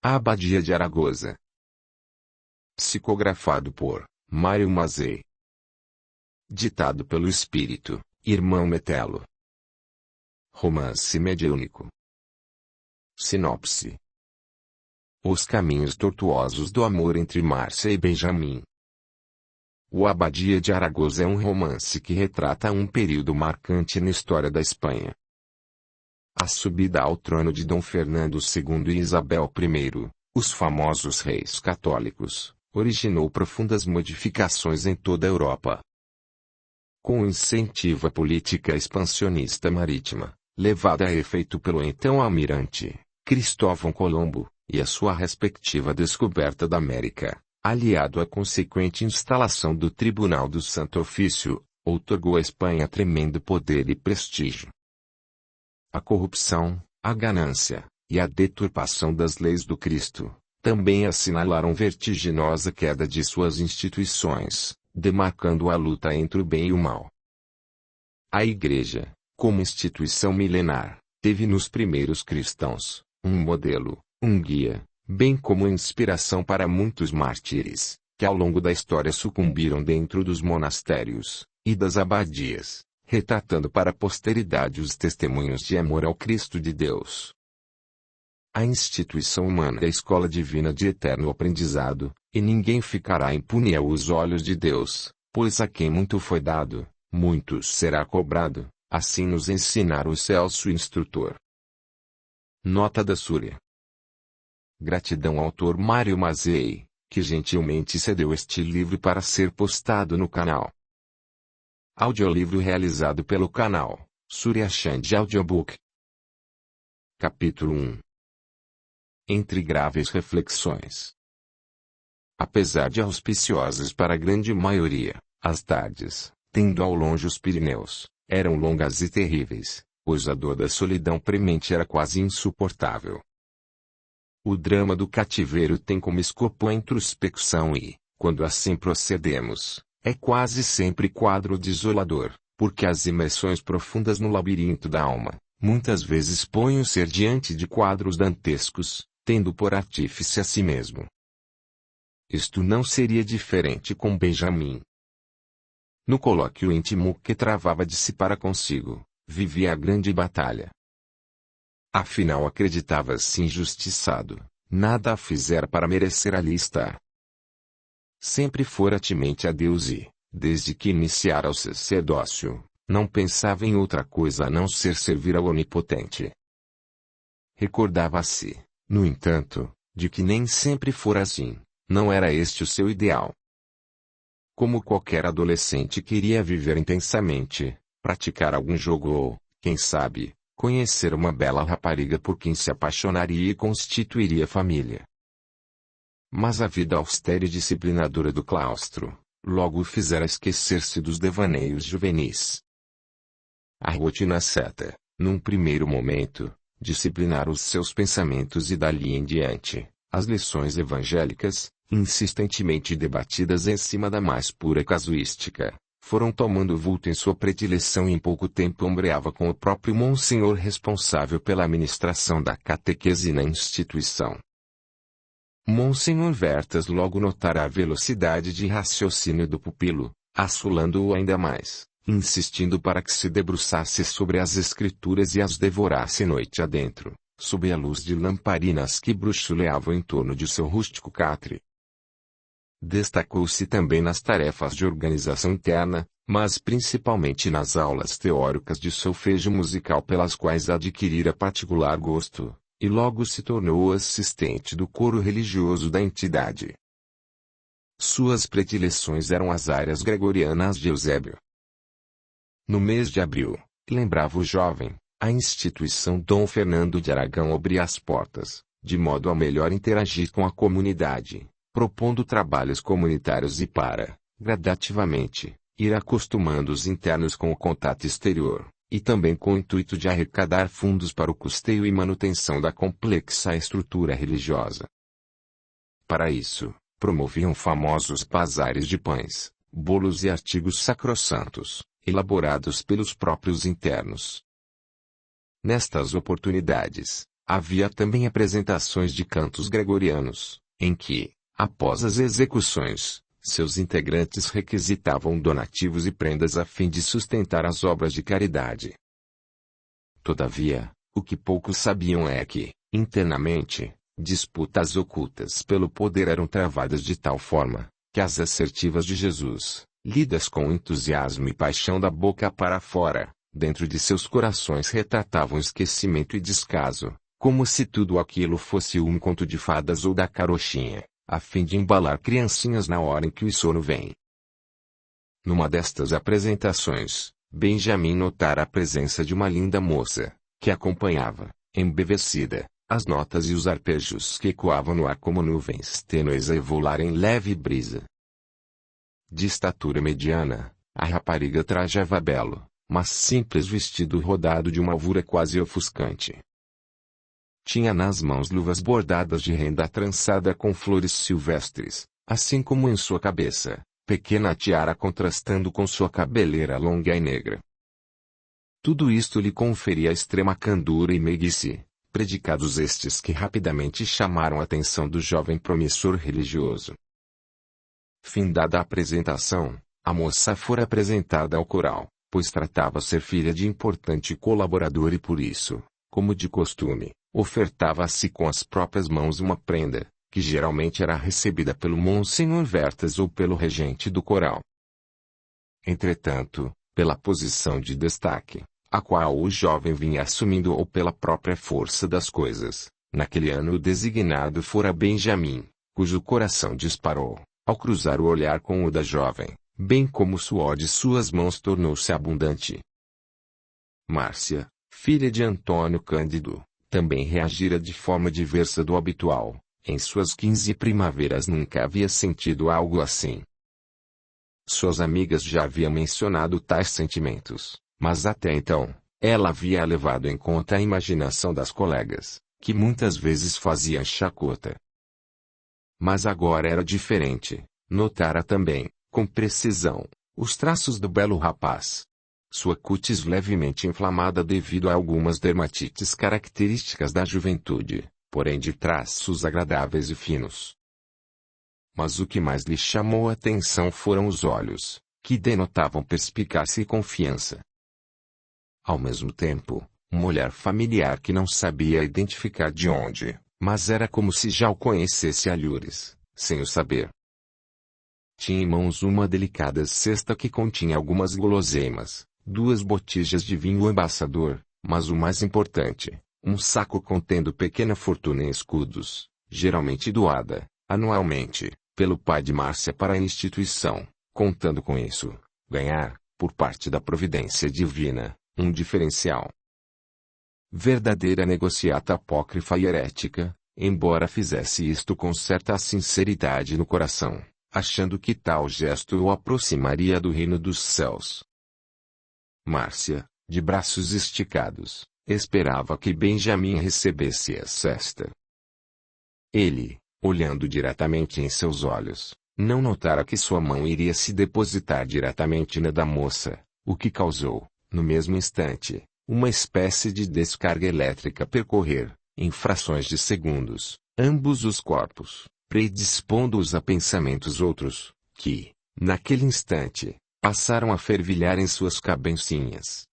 A Abadia de Aragosa. Psicografado por Mário Mazei. Ditado pelo Espírito, Irmão Metelo. Romance mediúnico. Sinopse. Os caminhos tortuosos do amor entre Márcia e Benjamin. O Abadia de Aragosa é um romance que retrata um período marcante na história da Espanha. A subida ao trono de Dom Fernando II e Isabel I, os famosos reis católicos, originou profundas modificações em toda a Europa. Com o incentivo à política expansionista marítima, levada a efeito pelo então almirante Cristóvão Colombo, e a sua respectiva descoberta da América, aliado à consequente instalação do Tribunal do Santo Ofício, outorgou à Espanha tremendo poder e prestígio. A corrupção, a ganância, e a deturpação das leis do Cristo, também assinalaram vertiginosa queda de suas instituições, demarcando a luta entre o bem e o mal. A Igreja, como instituição milenar, teve nos primeiros cristãos, um modelo, um guia, bem como inspiração para muitos mártires, que ao longo da história sucumbiram dentro dos monastérios e das abadias, retratando para a posteridade os testemunhos de amor ao Cristo de Deus. A instituição humana é a escola divina de eterno aprendizado, e ninguém ficará impune aos olhos de Deus, pois a quem muito foi dado, muito será cobrado, assim nos ensinara o excelso instrutor. Nota da Súria. Gratidão ao autor Mário Mazei, que gentilmente cedeu este livro para ser postado no canal. Audiolivro realizado pelo canal Surya Chand Audiobook. Capítulo 1. Entre graves reflexões. Apesar de auspiciosas para a grande maioria, as tardes, tendo ao longe os Pirineus, eram longas e terríveis, pois a dor da solidão premente era quase insuportável. O drama do cativeiro tem como escopo a introspecção e, quando assim procedemos, é quase sempre quadro desolador, porque as imersões profundas no labirinto da alma, muitas vezes põem o ser diante de quadros dantescos, tendo por artífice a si mesmo. Isto não seria diferente com Benjamin. No colóquio íntimo que travava de si para consigo, vivia a grande batalha. Afinal acreditava-se injustiçado, nada a fizera para merecer ali estar. Sempre fora temente a Deus e, desde que iniciara o sacerdócio, não pensava em outra coisa a não ser servir ao Onipotente. Recordava-se, no entanto, de que nem sempre fora assim, não era este o seu ideal. Como qualquer adolescente queria viver intensamente, praticar algum jogo ou, quem sabe, conhecer uma bela rapariga por quem se apaixonaria e constituiria família. Mas a vida austera e disciplinadora do claustro, logo o fizera esquecer-se dos devaneios juvenis. A rotina certa, num primeiro momento, disciplinar os seus pensamentos e dali em diante, as lições evangélicas, insistentemente debatidas em cima da mais pura casuística, foram tomando vulto em sua predileção e em pouco tempo ombreava com o próprio monsenhor responsável pela administração da catequese na instituição. Monsenhor Vertas logo notara a velocidade de raciocínio do pupilo, assolando-o ainda mais, insistindo para que se debruçasse sobre as escrituras e as devorasse noite adentro, sob a luz de lamparinas que bruxuleavam em torno de seu rústico catre. Destacou-se também nas tarefas de organização interna, mas principalmente nas aulas teóricas de solfejo musical pelas quais adquirira particular gosto, e logo se tornou assistente do coro religioso da entidade. Suas predileções eram as áreas gregorianas de Eusébio. No mês de abril, lembrava o jovem, a instituição Dom Fernando de Aragão abria as portas, de modo a melhor interagir com a comunidade, propondo trabalhos comunitários e para, gradativamente, ir acostumando os internos com o contato exterior, e também com o intuito de arrecadar fundos para o custeio e manutenção da complexa estrutura religiosa. Para isso, promoviam famosos bazares de pães, bolos e artigos sacrossantos, elaborados pelos próprios internos. Nestas oportunidades, Havia também apresentações de cantos gregorianos, em que, após as execuções, seus integrantes requisitavam donativos e prendas a fim de sustentar as obras de caridade. Todavia, o que poucos sabiam é que, internamente, disputas ocultas pelo poder eram travadas de tal forma, que as assertivas de Jesus, lidas com entusiasmo e paixão da boca para fora, dentro de seus corações retratavam esquecimento e descaso, como se tudo aquilo fosse um conto de fadas ou da carochinha, a fim de embalar criancinhas na hora em que o sono vem. Numa destas apresentações, Benjamin notara a presença de uma linda moça, que acompanhava, embevecida, as notas e os arpejos que ecoavam no ar como nuvens tênues a evolar em leve brisa. De estatura mediana, a rapariga trajava belo, mas simples vestido rodado de uma alvura quase ofuscante. Tinha nas mãos luvas bordadas de renda trançada com flores silvestres, assim como em sua cabeça, pequena tiara contrastando com sua cabeleira longa e negra. Tudo isto lhe conferia extrema candura e meiguice, predicados estes que rapidamente chamaram a atenção do jovem promissor religioso. Findada a apresentação, a moça fora apresentada ao coral, pois tratava ser filha de importante colaborador e por isso, como de costume, ofertava-se com as próprias mãos uma prenda, que geralmente era recebida pelo Monsenhor Vertas ou pelo regente do coral. Entretanto, pela posição de destaque, a qual o jovem vinha assumindo ou pela própria força das coisas, naquele ano designado fora Benjamin, cujo coração disparou, ao cruzar o olhar com o da jovem, bem como o suor de suas mãos tornou-se abundante. Márcia, filha de Antônio Cândido, também reagira de forma diversa do habitual. Em suas 15 primaveras nunca havia sentido algo assim. Suas amigas já haviam mencionado tais sentimentos, mas até então, ela havia levado em conta a imaginação das colegas, que muitas vezes faziam chacota. Mas agora era diferente, notara também, com precisão, os traços do belo rapaz. Sua cútis levemente inflamada devido a algumas dermatites características da juventude, porém de traços agradáveis e finos. Mas o que mais lhe chamou a atenção foram os olhos, que denotavam perspicácia e confiança. Ao mesmo tempo, um olhar familiar que não sabia identificar de onde, mas era como se já o conhecesse a lures, sem o saber. Tinha em mãos uma delicada cesta que continha algumas guloseimas, 2 botijas de vinho embaçador, mas o mais importante, um saco contendo pequena fortuna em escudos, geralmente doada, anualmente, pelo pai de Márcia para a instituição, contando com isso, ganhar, por parte da providência divina, um diferencial. Verdadeira negociata apócrifa e herética, embora fizesse isto com certa sinceridade no coração, achando que tal gesto o aproximaria do reino dos céus. Márcia, de braços esticados, esperava que Benjamin recebesse a cesta. Ele, olhando diretamente em seus olhos, não notara que sua mão iria se depositar diretamente na da moça, o que causou, no mesmo instante, uma espécie de descarga elétrica percorrer, em frações de segundos, ambos os corpos, predispondo-os a pensamentos outros, que, naquele instante, passaram a fervilhar em suas cabecinhas.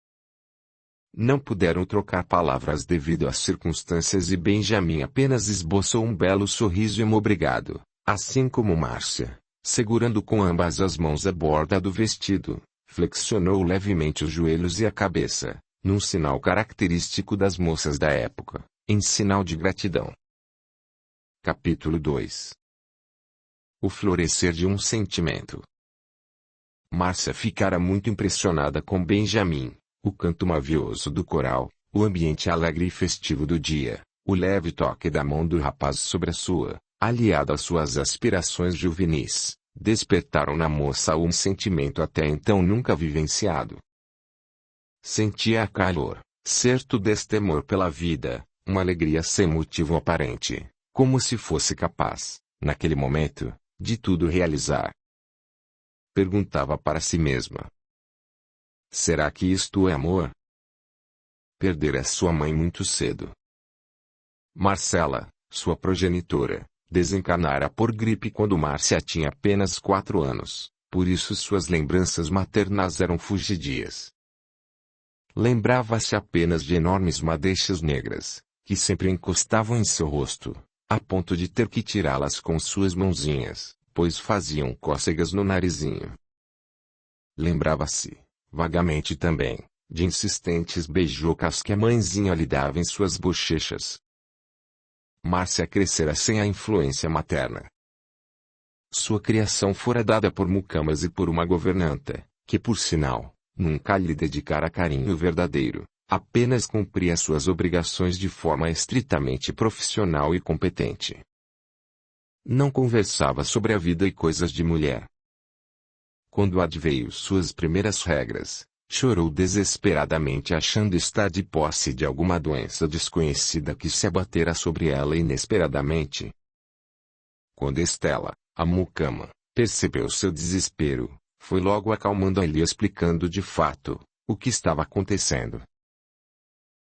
Não puderam trocar palavras devido às circunstâncias e Benjamin apenas esboçou um belo sorriso emobrigado, assim como Márcia, segurando com ambas as mãos a borda do vestido, flexionou levemente os joelhos e a cabeça, num sinal característico das moças da época, em sinal de gratidão. Capítulo 2. O florescer de um sentimento. Márcia ficara muito impressionada com Benjamin, o canto mavioso do coral, o ambiente alegre e festivo do dia, o leve toque da mão do rapaz sobre a sua, aliado às suas aspirações juvenis, despertaram na moça um sentimento até então nunca vivenciado. Sentia calor, certo destemor pela vida, uma alegria sem motivo aparente, como se fosse capaz, naquele momento, de tudo realizar. Perguntava para si mesma: será que isto é amor? Perdera sua mãe muito cedo. Marcela, sua progenitora, desencarnara por gripe quando Márcia tinha apenas 4 anos, por isso suas lembranças maternas eram fugidias. Lembrava-se apenas de enormes madeixas negras, que sempre encostavam em seu rosto, a ponto de ter que tirá-las com suas mãozinhas, pois faziam cócegas no narizinho. Lembrava-se, vagamente também, de insistentes beijocas que a mãezinha lhe dava em suas bochechas. Márcia crescera sem a influência materna. Sua criação fora dada por mucamas e por uma governanta, que por sinal, nunca lhe dedicara carinho verdadeiro, apenas cumpria suas obrigações de forma estritamente profissional e competente. Não conversava sobre a vida e coisas de mulher. Quando adveio suas primeiras regras, chorou desesperadamente achando estar de posse de alguma doença desconhecida que se abatera sobre ela inesperadamente. Quando Estela, a mucama, percebeu seu desespero, foi logo acalmando-a e lhe explicando de fato o que estava acontecendo.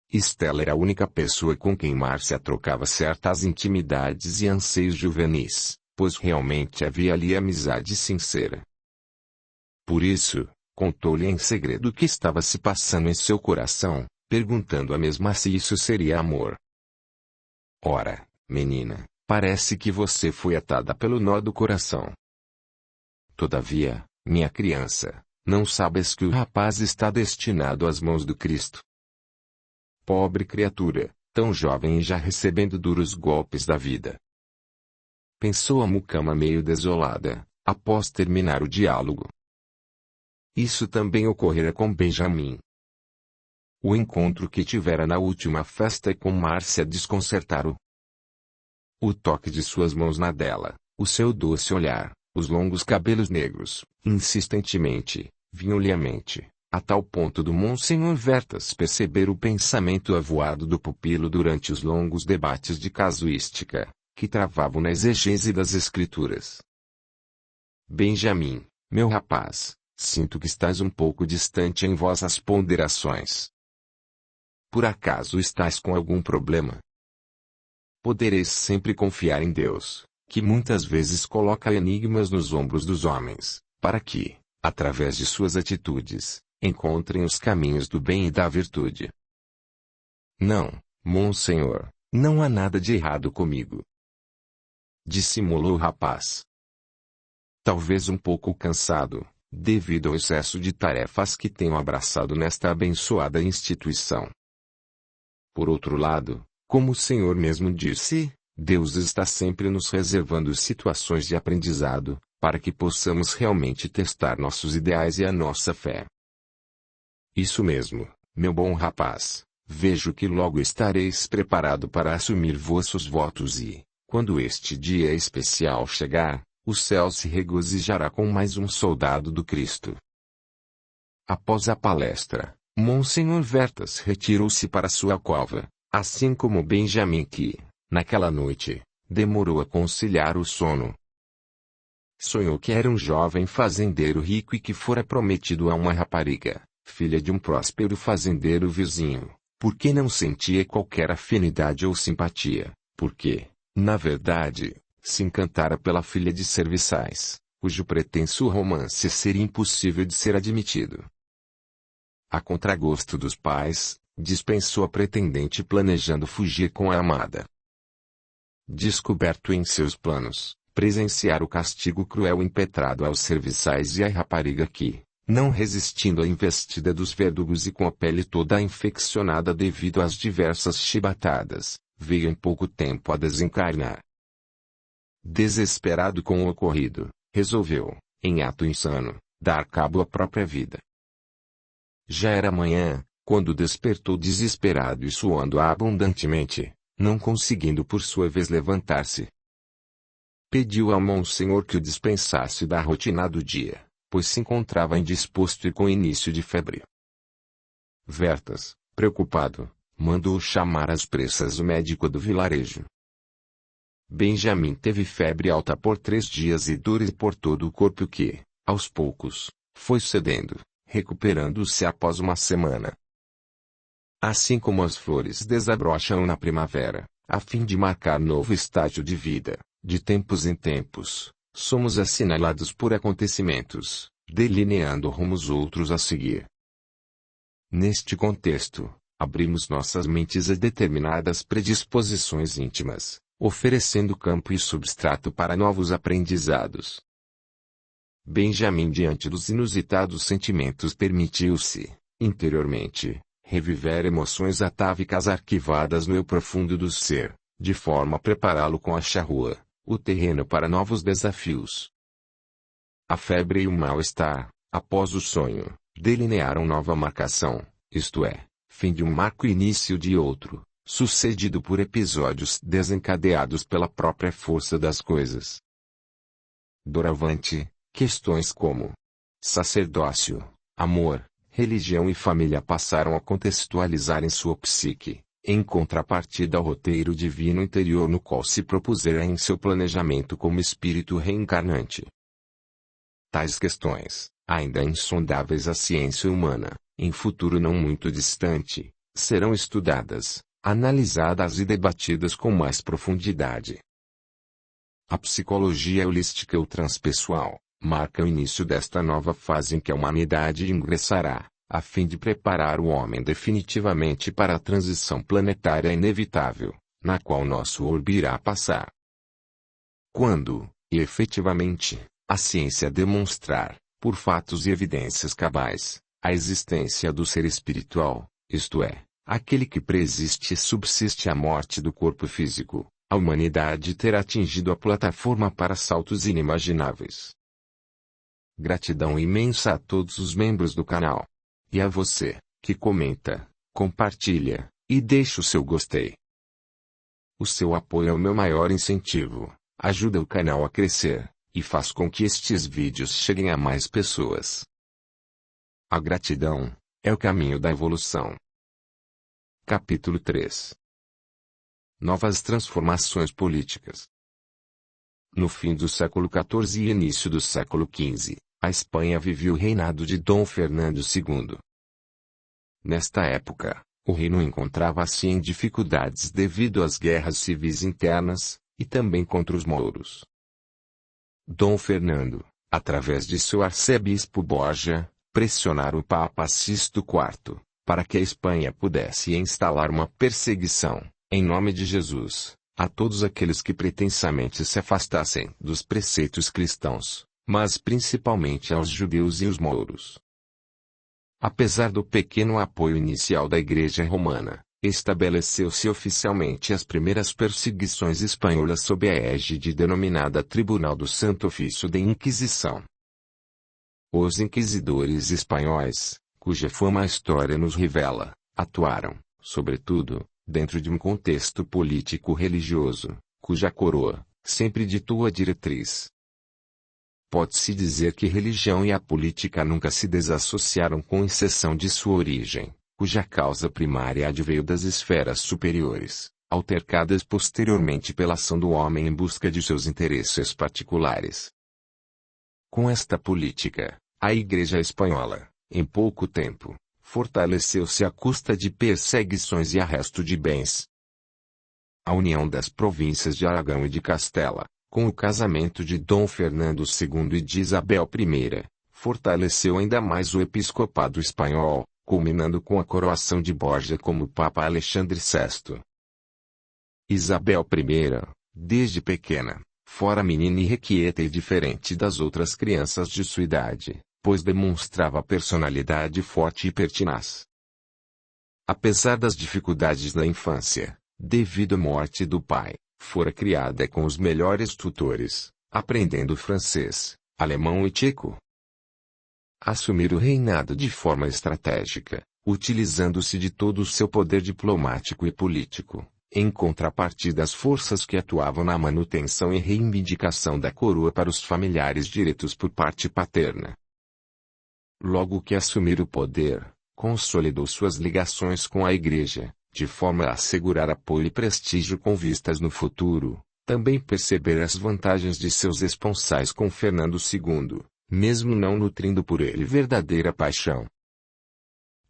Estela era a única pessoa com quem Márcia trocava certas intimidades e anseios juvenis, pois realmente havia ali amizade sincera. Por isso, contou-lhe em segredo o que estava se passando em seu coração, perguntando-a mesma se isso seria amor. Ora, menina, parece que você foi atada pelo nó do coração. Todavia, minha criança, não sabes que o rapaz está destinado às mãos do Cristo. Pobre criatura, tão jovem e já recebendo duros golpes da vida. Pensou a mucama meio desolada, após terminar o diálogo. Isso também ocorrera com Benjamin. O encontro que tivera na última festa com Márcia desconcertara-o. O toque de suas mãos na dela, o seu doce olhar, os longos cabelos negros, insistentemente, vinham-lhe à mente, a tal ponto do Monsenhor Vertas perceber o pensamento avoado do pupilo durante os longos debates de casuística, que travavam na exegese das escrituras. Benjamin, meu rapaz, sinto que estás um pouco distante em vossas ponderações. Por acaso estás com algum problema? Podereis sempre confiar em Deus, que muitas vezes coloca enigmas nos ombros dos homens, para que, através de suas atitudes, encontrem os caminhos do bem e da virtude. Não, Monsenhor, não há nada de errado comigo. Dissimulou o rapaz. Talvez um pouco cansado, devido ao excesso de tarefas que tenho abraçado nesta abençoada instituição. Por outro lado, como o Senhor mesmo disse, Deus está sempre nos reservando situações de aprendizado, para que possamos realmente testar nossos ideais e a nossa fé. Isso mesmo, meu bom rapaz, vejo que logo estareis preparado para assumir vossos votos e, quando este dia especial chegar, o céu se regozijará com mais um soldado do Cristo. Após a palestra, Monsenhor Vertas retirou-se para sua cova, assim como Benjamin que, naquela noite, demorou a conciliar o sono. Sonhou que era um jovem fazendeiro rico e que fora prometido a uma rapariga, filha de um próspero fazendeiro vizinho, porque não sentia qualquer afinidade ou simpatia, porque, na verdade, se encantara pela filha de serviçais, cujo pretenso romance seria impossível de ser admitido. A contragosto dos pais, dispensou a pretendente planejando fugir com a amada. Descoberto em seus planos, presenciar o castigo cruel impetrado aos serviçais e à rapariga que, não resistindo à investida dos verdugos e com a pele toda infeccionada devido às diversas chibatadas, veio em pouco tempo a desencarnar. Desesperado com o ocorrido, resolveu, em ato insano, dar cabo à própria vida. Já era manhã, quando despertou desesperado e suando abundantemente, não conseguindo por sua vez levantar-se. Pediu ao Monsenhor que o dispensasse da rotina do dia, pois se encontrava indisposto e com início de febre. Vertas, preocupado, mandou chamar às pressas o médico do vilarejo. Benjamin teve febre alta por 3 dias e dores por todo o corpo que, aos poucos, foi cedendo, recuperando-se após uma semana. Assim como as flores desabrocham na primavera, a fim de marcar novo estágio de vida. De tempos em tempos, somos assinalados por acontecimentos, delineando rumos outros a seguir. Neste contexto, abrimos nossas mentes a determinadas predisposições íntimas, oferecendo campo e substrato para novos aprendizados. Benjamin, diante dos inusitados sentimentos, permitiu-se, interiormente, reviver emoções atávicas arquivadas no eu profundo do ser, de forma a prepará-lo com a charrua, o terreno para novos desafios. A febre e o mal-estar, após o sonho, delinearam nova marcação, isto é, fim de um marco e início de outro, sucedido por episódios desencadeados pela própria força das coisas. Doravante, questões como sacerdócio, amor, religião e família passaram a contextualizar em sua psique, em contrapartida ao roteiro divino interior no qual se propusera em seu planejamento como espírito reencarnante. Tais questões, ainda insondáveis à ciência humana, em futuro não muito distante, serão estudadas, analisadas e debatidas com mais profundidade. A psicologia holística ou transpessoal marca o início desta nova fase em que a humanidade ingressará, a fim de preparar o homem definitivamente para a transição planetária inevitável, na qual nosso orbe irá passar. Quando, e efetivamente, a ciência demonstrar, por fatos e evidências cabais, a existência do ser espiritual, isto é, aquele que preexiste e subsiste à morte do corpo físico, a humanidade terá atingido a plataforma para saltos inimagináveis. Gratidão imensa a todos os membros do canal. E a você, que comenta, compartilha, e deixa o seu gostei. O seu apoio é o meu maior incentivo, ajuda o canal a crescer, e faz com que estes vídeos cheguem a mais pessoas. A gratidão é o caminho da evolução. Capítulo 3. Novas transformações políticas. No fim do século XIV e início do século XV, a Espanha vivia o reinado de Dom Fernando II. Nesta época, o reino encontrava-se em dificuldades devido às guerras civis internas, e também contra os mouros. Dom Fernando, através de seu arcebispo Borja, pressionara o Papa Sisto IV, para que a Espanha pudesse instalar uma perseguição, em nome de Jesus, a todos aqueles que pretensamente se afastassem dos preceitos cristãos, mas principalmente aos judeus e os mouros. Apesar do pequeno apoio inicial da Igreja Romana, estabeleceu-se oficialmente as primeiras perseguições espanholas sob a égide denominada Tribunal do Santo Ofício de Inquisição. Os inquisidores espanhóis, cuja fama a história nos revela, atuaram, sobretudo, dentro de um contexto político-religioso, cuja coroa sempre ditou a diretriz. Pode-se dizer que religião e a política nunca se desassociaram com exceção de sua origem, cuja causa primária adveio das esferas superiores, altercadas posteriormente pela ação do homem em busca de seus interesses particulares. Com esta política, a Igreja Espanhola, em pouco tempo, fortaleceu-se à custa de perseguições e arresto de bens. A união das províncias de Aragão e de Castela, com o casamento de Dom Fernando II e de Isabel I, fortaleceu ainda mais o episcopado espanhol, culminando com a coroação de Borja como Papa Alexandre VI. Isabel I, desde pequena, fora menina irrequieta e diferente das outras crianças de sua idade, pois demonstrava personalidade forte e pertinaz. Apesar das dificuldades da infância, devido à morte do pai, fora criada com os melhores tutores, aprendendo francês, alemão e tcheco. Assumir o reinado de forma estratégica, utilizando-se de todo o seu poder diplomático e político, em contrapartida às forças que atuavam na manutenção e reivindicação da coroa para os familiares diretos por parte paterna. Logo que assumir o poder, consolidou suas ligações com a Igreja, de forma a assegurar apoio e prestígio com vistas no futuro, também perceber as vantagens de seus esponsais com Fernando II, mesmo não nutrindo por ele verdadeira paixão.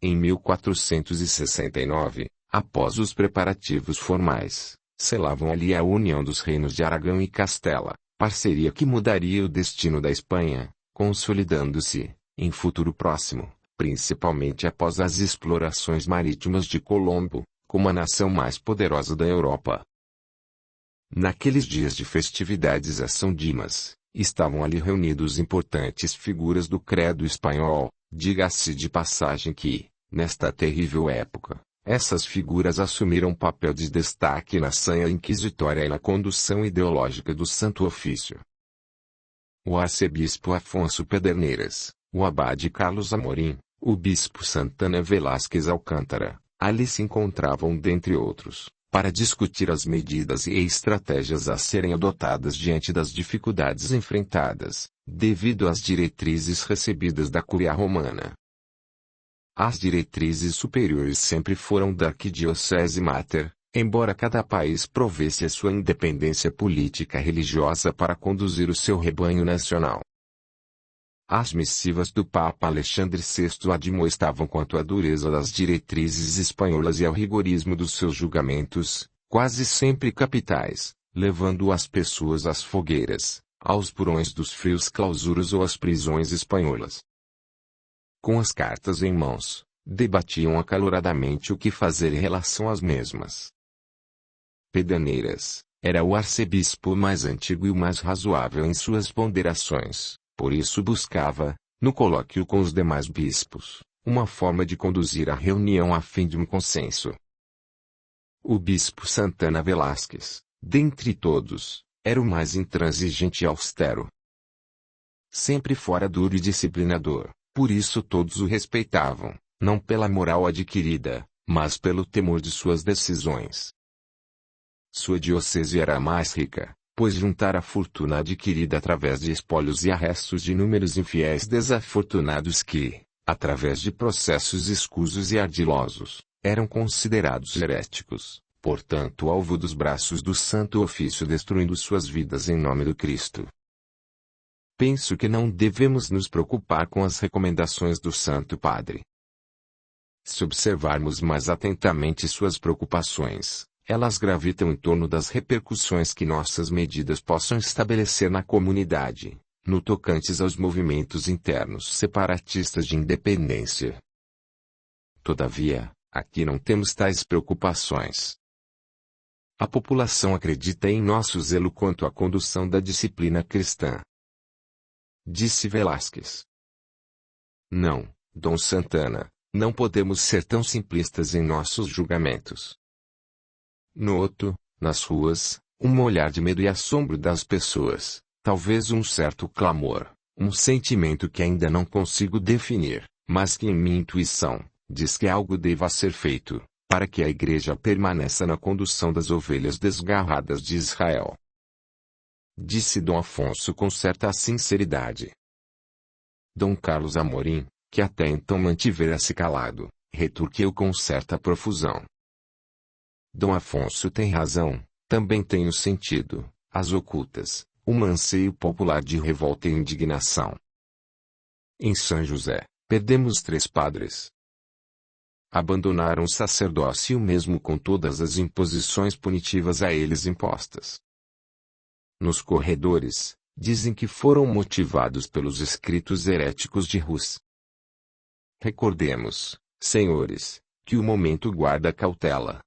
Em 1469, após os preparativos formais, Selavam ali a união dos reinos de Aragão e Castela, parceria que mudaria o destino da Espanha, consolidando-se, em futuro próximo, principalmente após as explorações marítimas de Colombo, como a nação mais poderosa da Europa. Naqueles dias de festividades a São Dimas, estavam ali reunidos importantes figuras do credo espanhol, diga-se de passagem que, nesta terrível época, essas figuras assumiram papel de destaque na sanha inquisitória e na condução ideológica do Santo Ofício. O arcebispo Afonso Pederneiras, o abade Carlos Amorim, o bispo Santana Velásquez Alcântara, ali se encontravam dentre outros, para discutir as medidas e estratégias a serem adotadas diante das dificuldades enfrentadas, devido às diretrizes recebidas da Cúria Romana. As diretrizes superiores sempre foram da Arquidiocese Mater, embora cada país provesse a sua independência política e religiosa para conduzir o seu rebanho nacional. As missivas do Papa Alexandre VI admoestavam quanto à dureza das diretrizes espanholas e ao rigorismo dos seus julgamentos, quase sempre capitais, levando as pessoas às fogueiras, aos porões dos frios clausuros ou às prisões espanholas. Com as cartas em mãos, debatiam acaloradamente o que fazer em relação às mesmas. Pederneiras era o arcebispo mais antigo e o mais razoável em suas ponderações, por isso buscava, no colóquio com os demais bispos, uma forma de conduzir a reunião a fim de um consenso. O bispo Santana Velásquez, dentre todos, era o mais intransigente e austero. Sempre fora duro e disciplinador. Por isso todos o respeitavam, não pela moral adquirida, mas pelo temor de suas decisões. Sua diocese era a mais rica, pois juntara a fortuna adquirida através de espólios e arrestos de inúmeros infiéis desafortunados que, através de processos escusos e ardilosos, eram considerados heréticos, portanto alvo dos braços do Santo Ofício destruindo suas vidas em nome do Cristo. Penso que não devemos nos preocupar com as recomendações do Santo Padre. Se observarmos mais atentamente suas preocupações, elas gravitam em torno das repercussões que nossas medidas possam estabelecer na comunidade, no tocantes aos movimentos internos separatistas de independência. Todavia, aqui não temos tais preocupações. A população acredita em nosso zelo quanto à condução da disciplina cristã. Disse Velásquez. Não, Dom Santana, não podemos ser tão simplistas em nossos julgamentos. Noto, nas ruas, um olhar de medo e assombro das pessoas, talvez um certo clamor, um sentimento que ainda não consigo definir, mas que em minha intuição, diz que algo deva ser feito, para que a Igreja permaneça na condução das ovelhas desgarradas de Israel. Disse Dom Afonso com certa sinceridade. Dom Carlos Amorim, que até então mantivera-se calado, retorquiu com certa profusão. Dom Afonso tem razão, também tenho sentido, as ocultas, um anseio popular de revolta e indignação. Em São José, perdemos 3 padres. Abandonaram o sacerdócio mesmo com todas as imposições punitivas a eles impostas. Nos corredores, dizem que foram motivados pelos escritos heréticos de Rus. Recordemos, senhores, que o momento guarda cautela.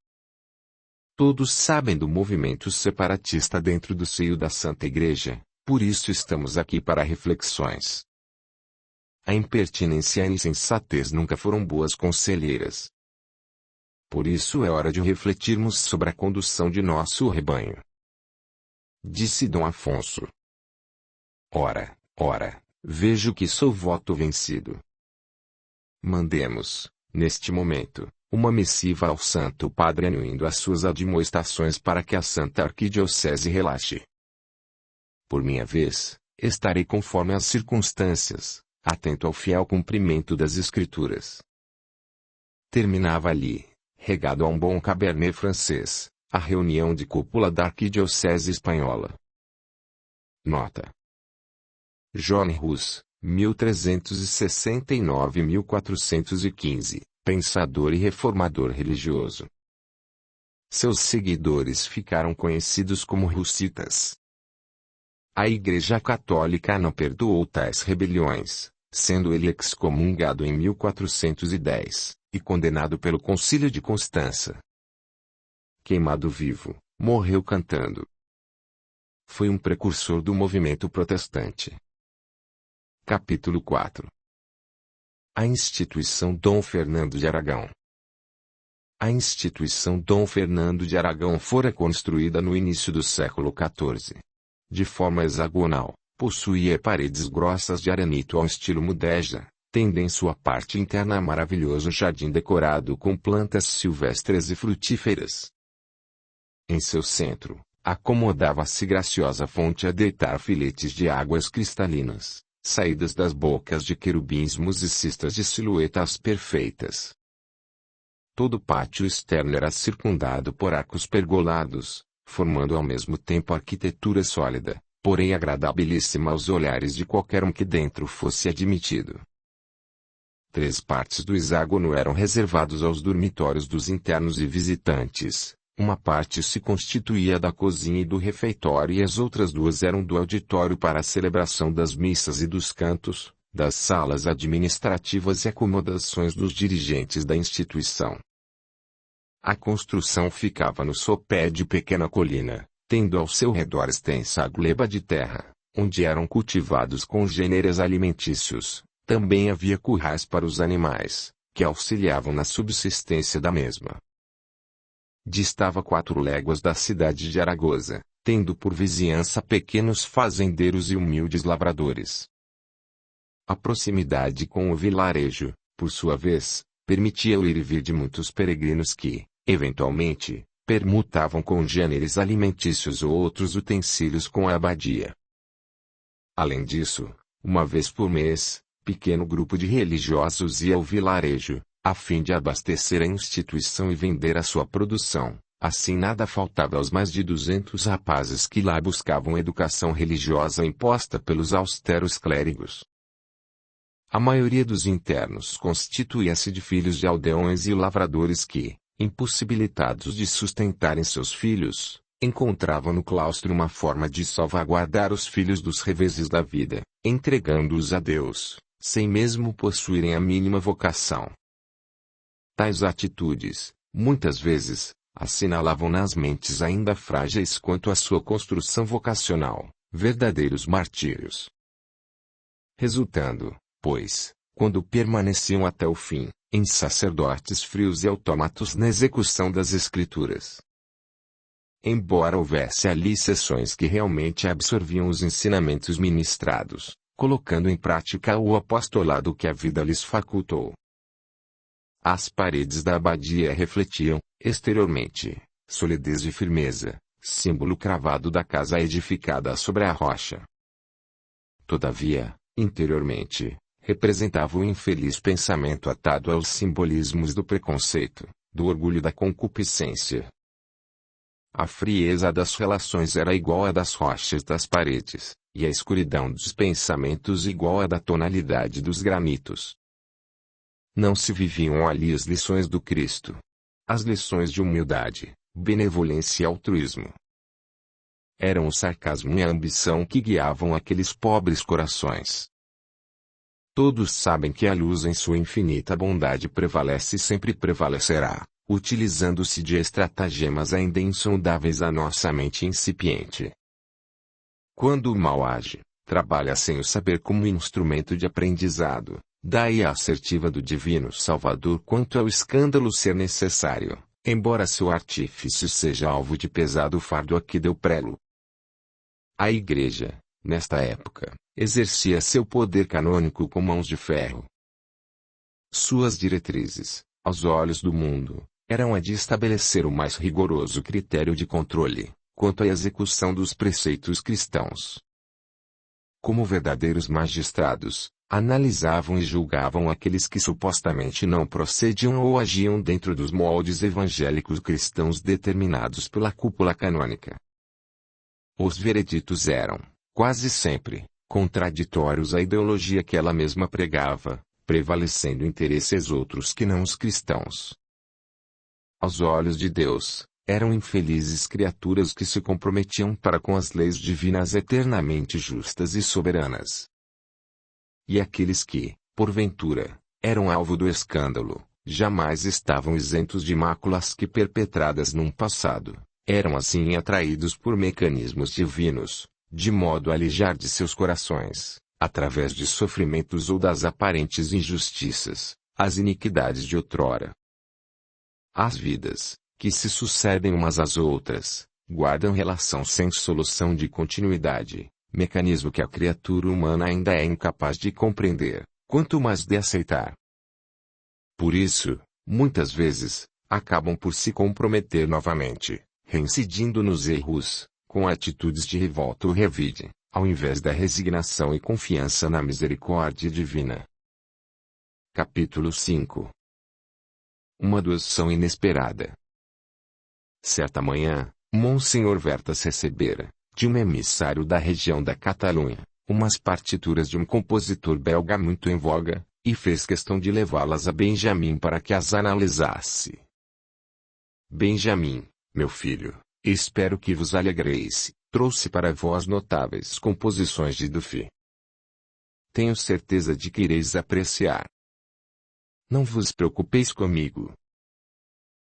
Todos sabem do movimento separatista dentro do seio da Santa Igreja, por isso estamos aqui para reflexões. A impertinência e a insensatez nunca foram boas conselheiras. Por isso é hora de refletirmos sobre a condução de nosso rebanho. Disse Dom Afonso. Ora, vejo que sou voto vencido. Mandemos, neste momento, uma missiva ao Santo Padre anuindo as suas admoestações para que a Santa Arquidiocese relaxe. Por minha vez, estarei conforme as circunstâncias, atento ao fiel cumprimento das Escrituras. Terminava ali, regado a um bom cabernet francês, a reunião de cúpula da Arquidiocese Espanhola. Nota: John Hus, 1369-1415, pensador e reformador religioso. Seus seguidores ficaram conhecidos como russitas. A Igreja Católica não perdoou tais rebeliões, sendo ele excomungado em 1410, e condenado pelo Concílio de Constança. Queimado vivo, morreu cantando. Foi um precursor do movimento protestante. Capítulo 4. A instituição Dom Fernando de Aragão. A instituição Dom Fernando de Aragão fora construída no início do século XIV. De forma hexagonal, possuía paredes grossas de arenito ao estilo mudéjar, tendo em sua parte interna maravilhoso jardim decorado com plantas silvestres e frutíferas. Em seu centro, acomodava-se graciosa fonte a deitar filetes de águas cristalinas, saídas das bocas de querubins musicistas de silhuetas perfeitas. Todo o pátio externo era circundado por arcos pergolados, formando ao mesmo tempo arquitetura sólida, porém agradabilíssima aos olhares de qualquer um que dentro fosse admitido. 3 partes do hexágono eram reservados aos dormitórios dos internos e visitantes, uma parte se constituía da cozinha e do refeitório e as outras 2 eram do auditório para a celebração das missas e dos cantos, das salas administrativas e acomodações dos dirigentes da instituição. A construção ficava no sopé de pequena colina, tendo ao seu redor extensa gleba de terra, onde eram cultivados congêneres alimentícios. Também havia currais para os animais, que auxiliavam na subsistência da mesma. Distava 4 léguas da cidade de Aragosa, tendo por vizinhança pequenos fazendeiros e humildes lavradores. A proximidade com o vilarejo, por sua vez, permitia o ir e vir de muitos peregrinos que, eventualmente, permutavam congêneres alimentícios ou outros utensílios com a abadia. Além disso, uma vez por mês, pequeno grupo de religiosos ia ao vilarejo, a fim de abastecer a instituição e vender a sua produção. Assim nada faltava aos mais de 200 rapazes que lá buscavam educação religiosa imposta pelos austeros clérigos. A maioria dos internos constituía-se de filhos de aldeões e lavradores que, impossibilitados de sustentarem seus filhos, encontravam no claustro uma forma de salvaguardar os filhos dos reveses da vida, entregando-os a Deus, sem mesmo possuírem a mínima vocação. Tais atitudes, muitas vezes, assinalavam nas mentes ainda frágeis quanto à sua construção vocacional, verdadeiros martírios. Resultando, pois, quando permaneciam até o fim, em sacerdotes frios e autômatos na execução das Escrituras. Embora houvesse ali sessões que realmente absorviam os ensinamentos ministrados, colocando em prática o apostolado que a vida lhes facultou. As paredes da abadia refletiam, exteriormente, solidez e firmeza, símbolo cravado da casa edificada sobre a rocha. Todavia, interiormente, representava o infeliz pensamento atado aos simbolismos do preconceito, do orgulho e da concupiscência. A frieza das relações era igual à das rochas das paredes, e a escuridão dos pensamentos igual à da tonalidade dos granitos. Não se viviam ali as lições do Cristo. As lições de humildade, benevolência e altruísmo. Eram o sarcasmo e a ambição que guiavam aqueles pobres corações. Todos sabem que a luz em sua infinita bondade prevalece e sempre prevalecerá, utilizando-se de estratagemas ainda insondáveis à nossa mente incipiente. Quando o mal age, trabalha sem o saber como instrumento de aprendizado. Daí a assertiva do Divino Salvador quanto ao escândalo ser necessário, embora seu artifício seja alvo de pesado fardo a que deu prelo. A Igreja, nesta época, exercia seu poder canônico com mãos de ferro. Suas diretrizes, aos olhos do mundo, eram a de estabelecer o mais rigoroso critério de controle, quanto à execução dos preceitos cristãos. Como verdadeiros magistrados, analisavam e julgavam aqueles que supostamente não procediam ou agiam dentro dos moldes evangélicos cristãos determinados pela cúpula canônica. Os vereditos eram, quase sempre, contraditórios à ideologia que ela mesma pregava, prevalecendo interesses outros que não os cristãos. Aos olhos de Deus, eram infelizes criaturas que se comprometiam para com as leis divinas eternamente justas e soberanas. E aqueles que, porventura, eram alvo do escândalo, jamais estavam isentos de máculas que perpetradas num passado, eram assim atraídos por mecanismos divinos, de modo a alijar de seus corações, através de sofrimentos ou das aparentes injustiças, as iniquidades de outrora. As vidas, que se sucedem umas às outras, guardam relação sem solução de continuidade, mecanismo que a criatura humana ainda é incapaz de compreender, quanto mais de aceitar. Por isso, muitas vezes, acabam por se comprometer novamente, reincidindo nos erros, com atitudes de revolta ou revide, ao invés da resignação e confiança na misericórdia divina. Capítulo 5. Uma doação inesperada. Certa manhã, Monsenhor Vertas recebera, de um emissário da região da Catalunha, umas partituras de um compositor belga muito em voga, e fez questão de levá-las a Benjamin para que as analisasse. Benjamin, meu filho, espero que vos alegreis, trouxe para vós notáveis composições de Dufy. Tenho certeza de que ireis apreciar. Não vos preocupeis comigo.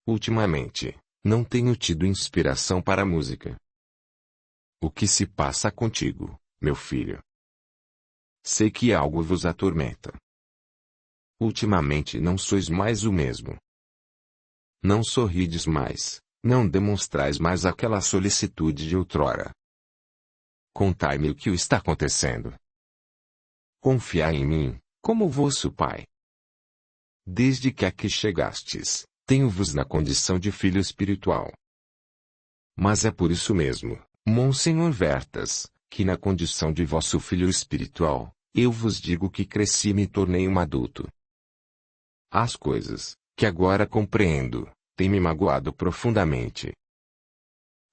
Ultimamente, não tenho tido inspiração para a música. O que se passa contigo, meu filho? Sei que algo vos atormenta. Ultimamente não sois mais o mesmo. Não sorrides mais, não demonstrais mais aquela solicitude de outrora. Contai-me o que está acontecendo. Confiai em mim, como vosso pai. Desde que aqui chegastes, tenho-vos na condição de filho espiritual. Mas é por isso mesmo, Monsenhor Vertas, que na condição de vosso filho espiritual, eu vos digo que cresci e me tornei um adulto. As coisas, que agora compreendo, têm me magoado profundamente.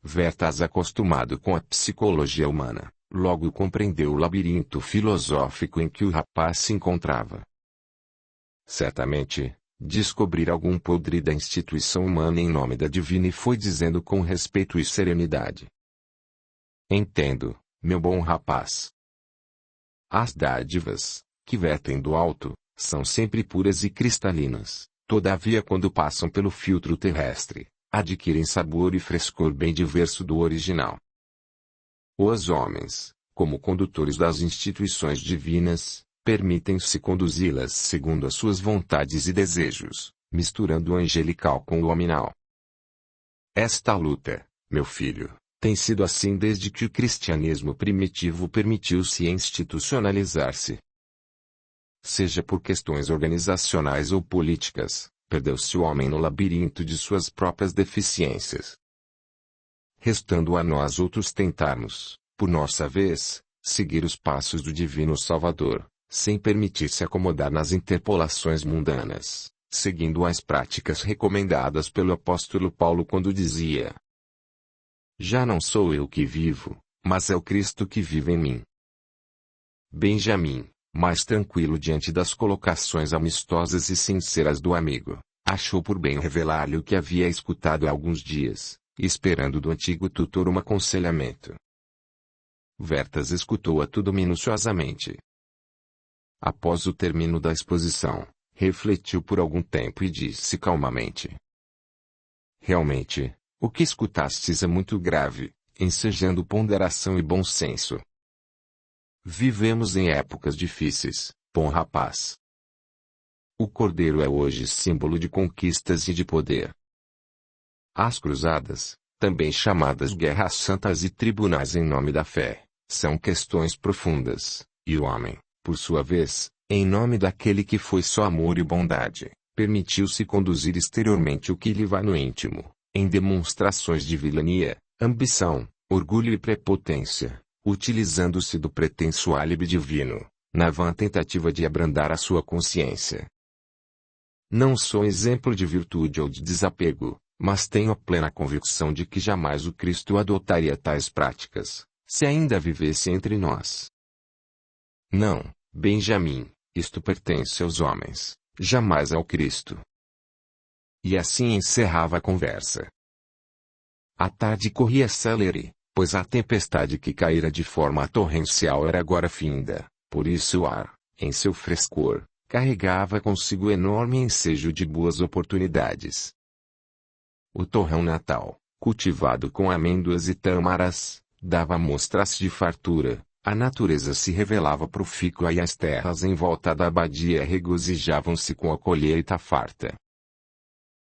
Vertas, acostumado com a psicologia humana, logo compreendeu o labirinto filosófico em que o rapaz se encontrava. Certamente, descobrir algum podre da instituição humana em nome da divina e foi dizendo com respeito e serenidade. Entendo, meu bom rapaz. As dádivas, que vertem do alto, são sempre puras e cristalinas, todavia quando passam pelo filtro terrestre, adquirem sabor e frescor bem diverso do original. Os homens, como condutores das instituições divinas, permitem-se conduzi-las segundo as suas vontades e desejos, misturando o angelical com o hominal. Esta luta, meu filho, tem sido assim desde que o cristianismo primitivo permitiu-se institucionalizar-se. Seja por questões organizacionais ou políticas, perdeu-se o homem no labirinto de suas próprias deficiências. Restando a nós outros tentarmos, por nossa vez, seguir os passos do Divino Salvador, sem permitir-se acomodar nas interpolações mundanas, seguindo as práticas recomendadas pelo apóstolo Paulo quando dizia: já não sou eu que vivo, mas é o Cristo que vive em mim. Benjamin, mais tranquilo diante das colocações amistosas e sinceras do amigo, achou por bem revelar-lhe o que havia escutado há alguns dias, esperando do antigo tutor um aconselhamento. Vertas escutou-a tudo minuciosamente. Após o término da exposição, refletiu por algum tempo e disse calmamente: realmente, o que escutastes é muito grave, ensejando ponderação e bom senso. Vivemos em épocas difíceis, bom rapaz. O cordeiro é hoje símbolo de conquistas e de poder. As cruzadas, também chamadas guerras santas e tribunais em nome da fé, são questões profundas, e o homem, por sua vez, em nome daquele que foi só amor e bondade, permitiu-se conduzir exteriormente o que lhe vai no íntimo, em demonstrações de vilania, ambição, orgulho e prepotência, utilizando-se do pretenso álibi divino, na vã tentativa de abrandar a sua consciência. Não sou exemplo de virtude ou de desapego, mas tenho a plena convicção de que jamais o Cristo adotaria tais práticas, se ainda vivesse entre nós. Não, Benjamin, isto pertence aos homens, jamais ao Cristo. E assim encerrava a conversa. A tarde corria célere, pois a tempestade que caíra de forma torrencial era agora finda, por isso o ar, em seu frescor, carregava consigo enorme ensejo de boas oportunidades. O torrão natal, cultivado com amêndoas e tâmaras, dava mostras de fartura, a natureza se revelava profícua e as terras em volta da abadia regozijavam-se com a colheita farta.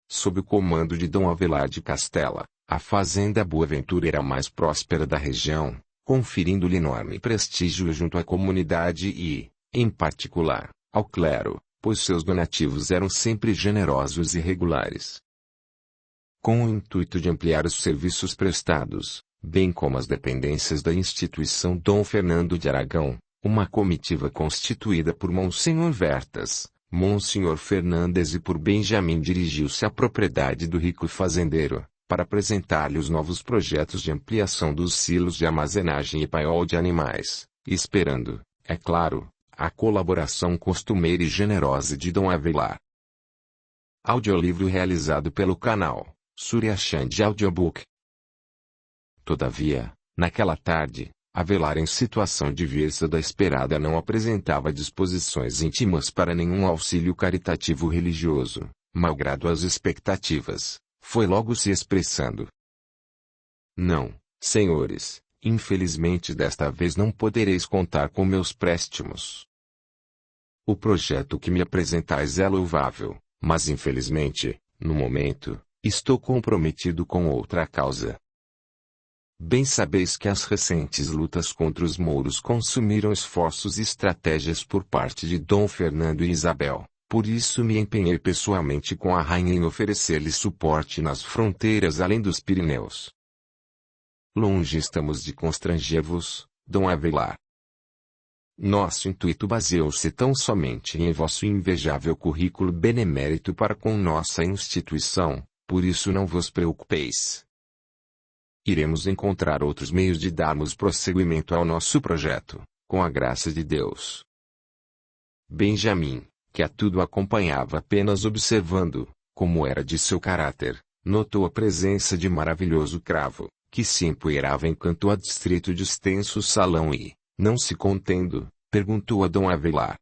Sob o comando de Dom Avelar de Castela, a fazenda Boaventura era a mais próspera da região, conferindo-lhe enorme prestígio junto à comunidade e, em particular, ao clero, pois seus donativos eram sempre generosos e regulares. Com o intuito de ampliar os serviços prestados, bem como as dependências da instituição Dom Fernando de Aragão, uma comitiva constituída por Monsenhor Vertas, Monsenhor Fernandes e por Benjamim dirigiu-se à propriedade do rico fazendeiro, para apresentar-lhe os novos projetos de ampliação dos silos de armazenagem e paiol de animais, esperando, é claro, a colaboração costumeira e generosa de Dom Avelar. Audiolivro realizado pelo canal Surya Chand Audiobook. Todavia, naquela tarde, Avelar em situação diversa da esperada não apresentava disposições íntimas para nenhum auxílio caritativo religioso, malgrado as expectativas, foi logo se expressando. Não, senhores, infelizmente desta vez não podereis contar com meus préstimos. O projeto que me apresentais é louvável, mas infelizmente, no momento, estou comprometido com outra causa. Bem sabeis que as recentes lutas contra os mouros consumiram esforços e estratégias por parte de Dom Fernando e Isabel, por isso me empenhei pessoalmente com a rainha em oferecer-lhe suporte nas fronteiras além dos Pirineus. Longe estamos de constranger-vos, Dom Avelar. Nosso intuito baseou-se tão somente em vosso invejável currículo benemérito para com nossa instituição, por isso não vos preocupeis. Iremos encontrar outros meios de darmos prosseguimento ao nosso projeto, com a graça de Deus. Benjamim, que a tudo acompanhava apenas observando, como era de seu caráter, notou a presença de maravilhoso cravo, que se empoeirava enquanto adstrito de extenso salão e, não se contendo, perguntou a Dom Avelar.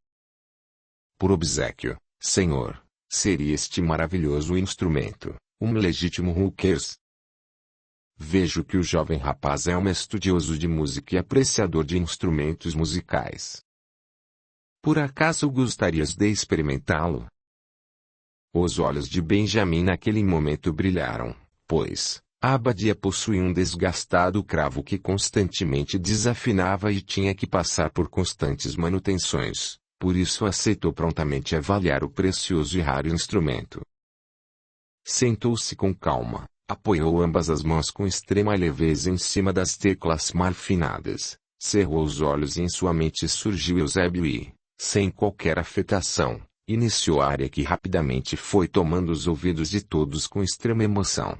Por obséquio, senhor, seria este maravilhoso instrumento um legítimo Rukers? Vejo que o jovem rapaz é um estudioso de música e apreciador de instrumentos musicais. Por acaso gostarias de experimentá-lo? Os olhos de Benjamim naquele momento brilharam, pois, a abadia possuía um desgastado cravo que constantemente desafinava e tinha que passar por constantes manutenções, por isso aceitou prontamente avaliar o precioso e raro instrumento. Sentou-se com calma, apoiou ambas as mãos com extrema leveza em cima das teclas marfinadas, cerrou os olhos e em sua mente surgiu Eusébio e, sem qualquer afetação, iniciou a área que rapidamente foi tomando os ouvidos de todos com extrema emoção.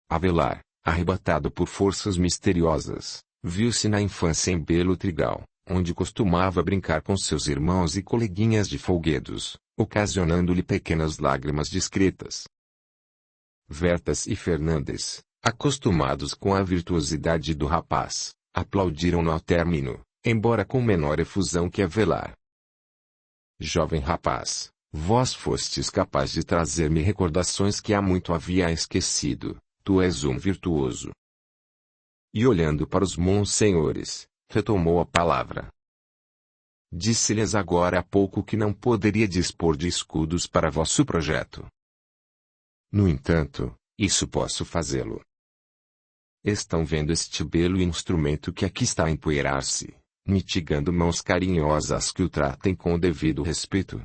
Avelar, arrebatado por forças misteriosas, viu-se na infância em Belo Trigal, onde costumava brincar com seus irmãos e coleguinhas de folguedos, ocasionando-lhe pequenas lágrimas discretas. Vertas e Fernandes, acostumados com a virtuosidade do rapaz, aplaudiram-no ao término, embora com menor efusão que Avelar. Jovem rapaz, vós fostes capaz de trazer-me recordações que há muito havia esquecido, tu és um virtuoso. E olhando para os monsenhores, retomou a palavra. Disse-lhes agora há pouco que não poderia dispor de escudos para vosso projeto. No entanto, isso posso fazê-lo. Estão vendo este belo instrumento que aqui está a empoeirar-se, mitigando mãos carinhosas que o tratem com o devido respeito?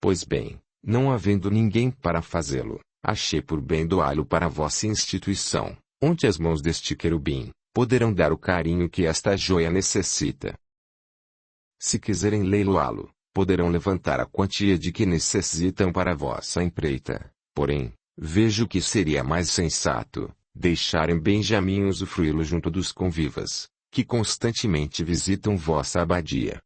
Pois bem, não havendo ninguém para fazê-lo, achei por bem doá-lo para a vossa instituição, onde as mãos deste querubim poderão dar o carinho que esta joia necessita. Se quiserem leiloá-lo, poderão levantar a quantia de que necessitam para a vossa empreita, porém, vejo que seria mais sensato deixarem Benjamim usufruí-lo junto dos convivas, que constantemente visitam vossa abadia.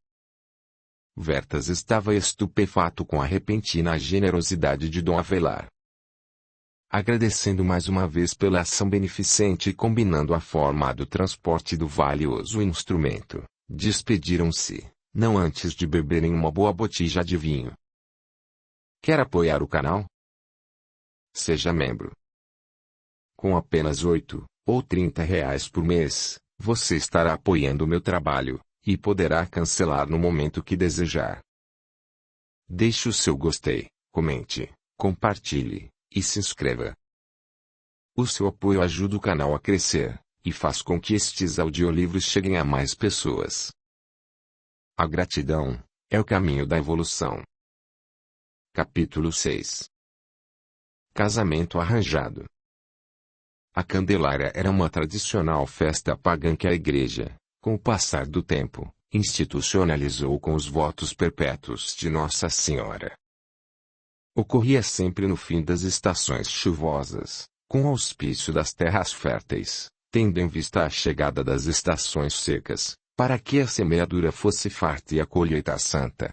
Vertas estava estupefato com a repentina generosidade de Dom Avelar. agradecendo mais uma vez pela ação beneficente e combinando a forma do transporte do valioso instrumento, despediram-se, não antes de beberem uma boa botija de vinho. Quer apoiar o canal? Seja membro. Com apenas 8 ou 30 reais por mês, você estará apoiando o meu trabalho, e poderá cancelar no momento que desejar. Deixe o seu gostei, comente, compartilhe, e se inscreva. O seu apoio ajuda o canal a crescer, e faz com que estes audiolivros cheguem a mais pessoas. A gratidão é o caminho da evolução. Capítulo 6. Casamento arranjado. A Candelária era uma tradicional festa pagã que a igreja, com o passar do tempo, institucionalizou com os votos perpétuos de Nossa Senhora. Ocorria sempre no fim das estações chuvosas, com o auspício das terras férteis, tendo em vista a chegada das estações secas, para que a semeadura fosse farta e a colheita santa.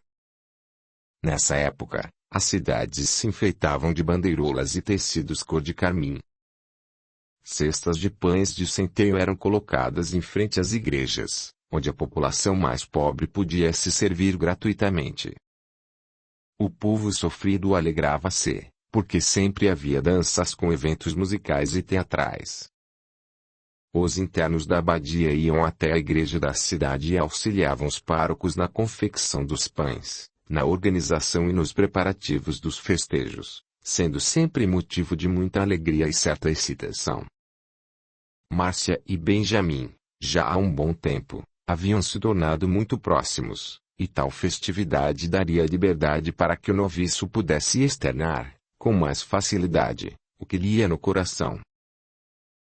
Nessa época, as cidades se enfeitavam de bandeirolas e tecidos cor de carmim. Cestas de pães de centeio eram colocadas em frente às igrejas, onde a população mais pobre podia se servir gratuitamente. O povo sofrido alegrava-se, porque sempre havia danças com eventos musicais e teatrais. Os internos da abadia iam até a igreja da cidade e auxiliavam os párocos na confecção dos pães, na organização e nos preparativos dos festejos, sendo sempre motivo de muita alegria e certa excitação. Márcia e Benjamim, já há um bom tempo, haviam se tornado muito próximos, e tal festividade daria liberdade para que o noviço pudesse externar, com mais facilidade, o que lhe ia no coração.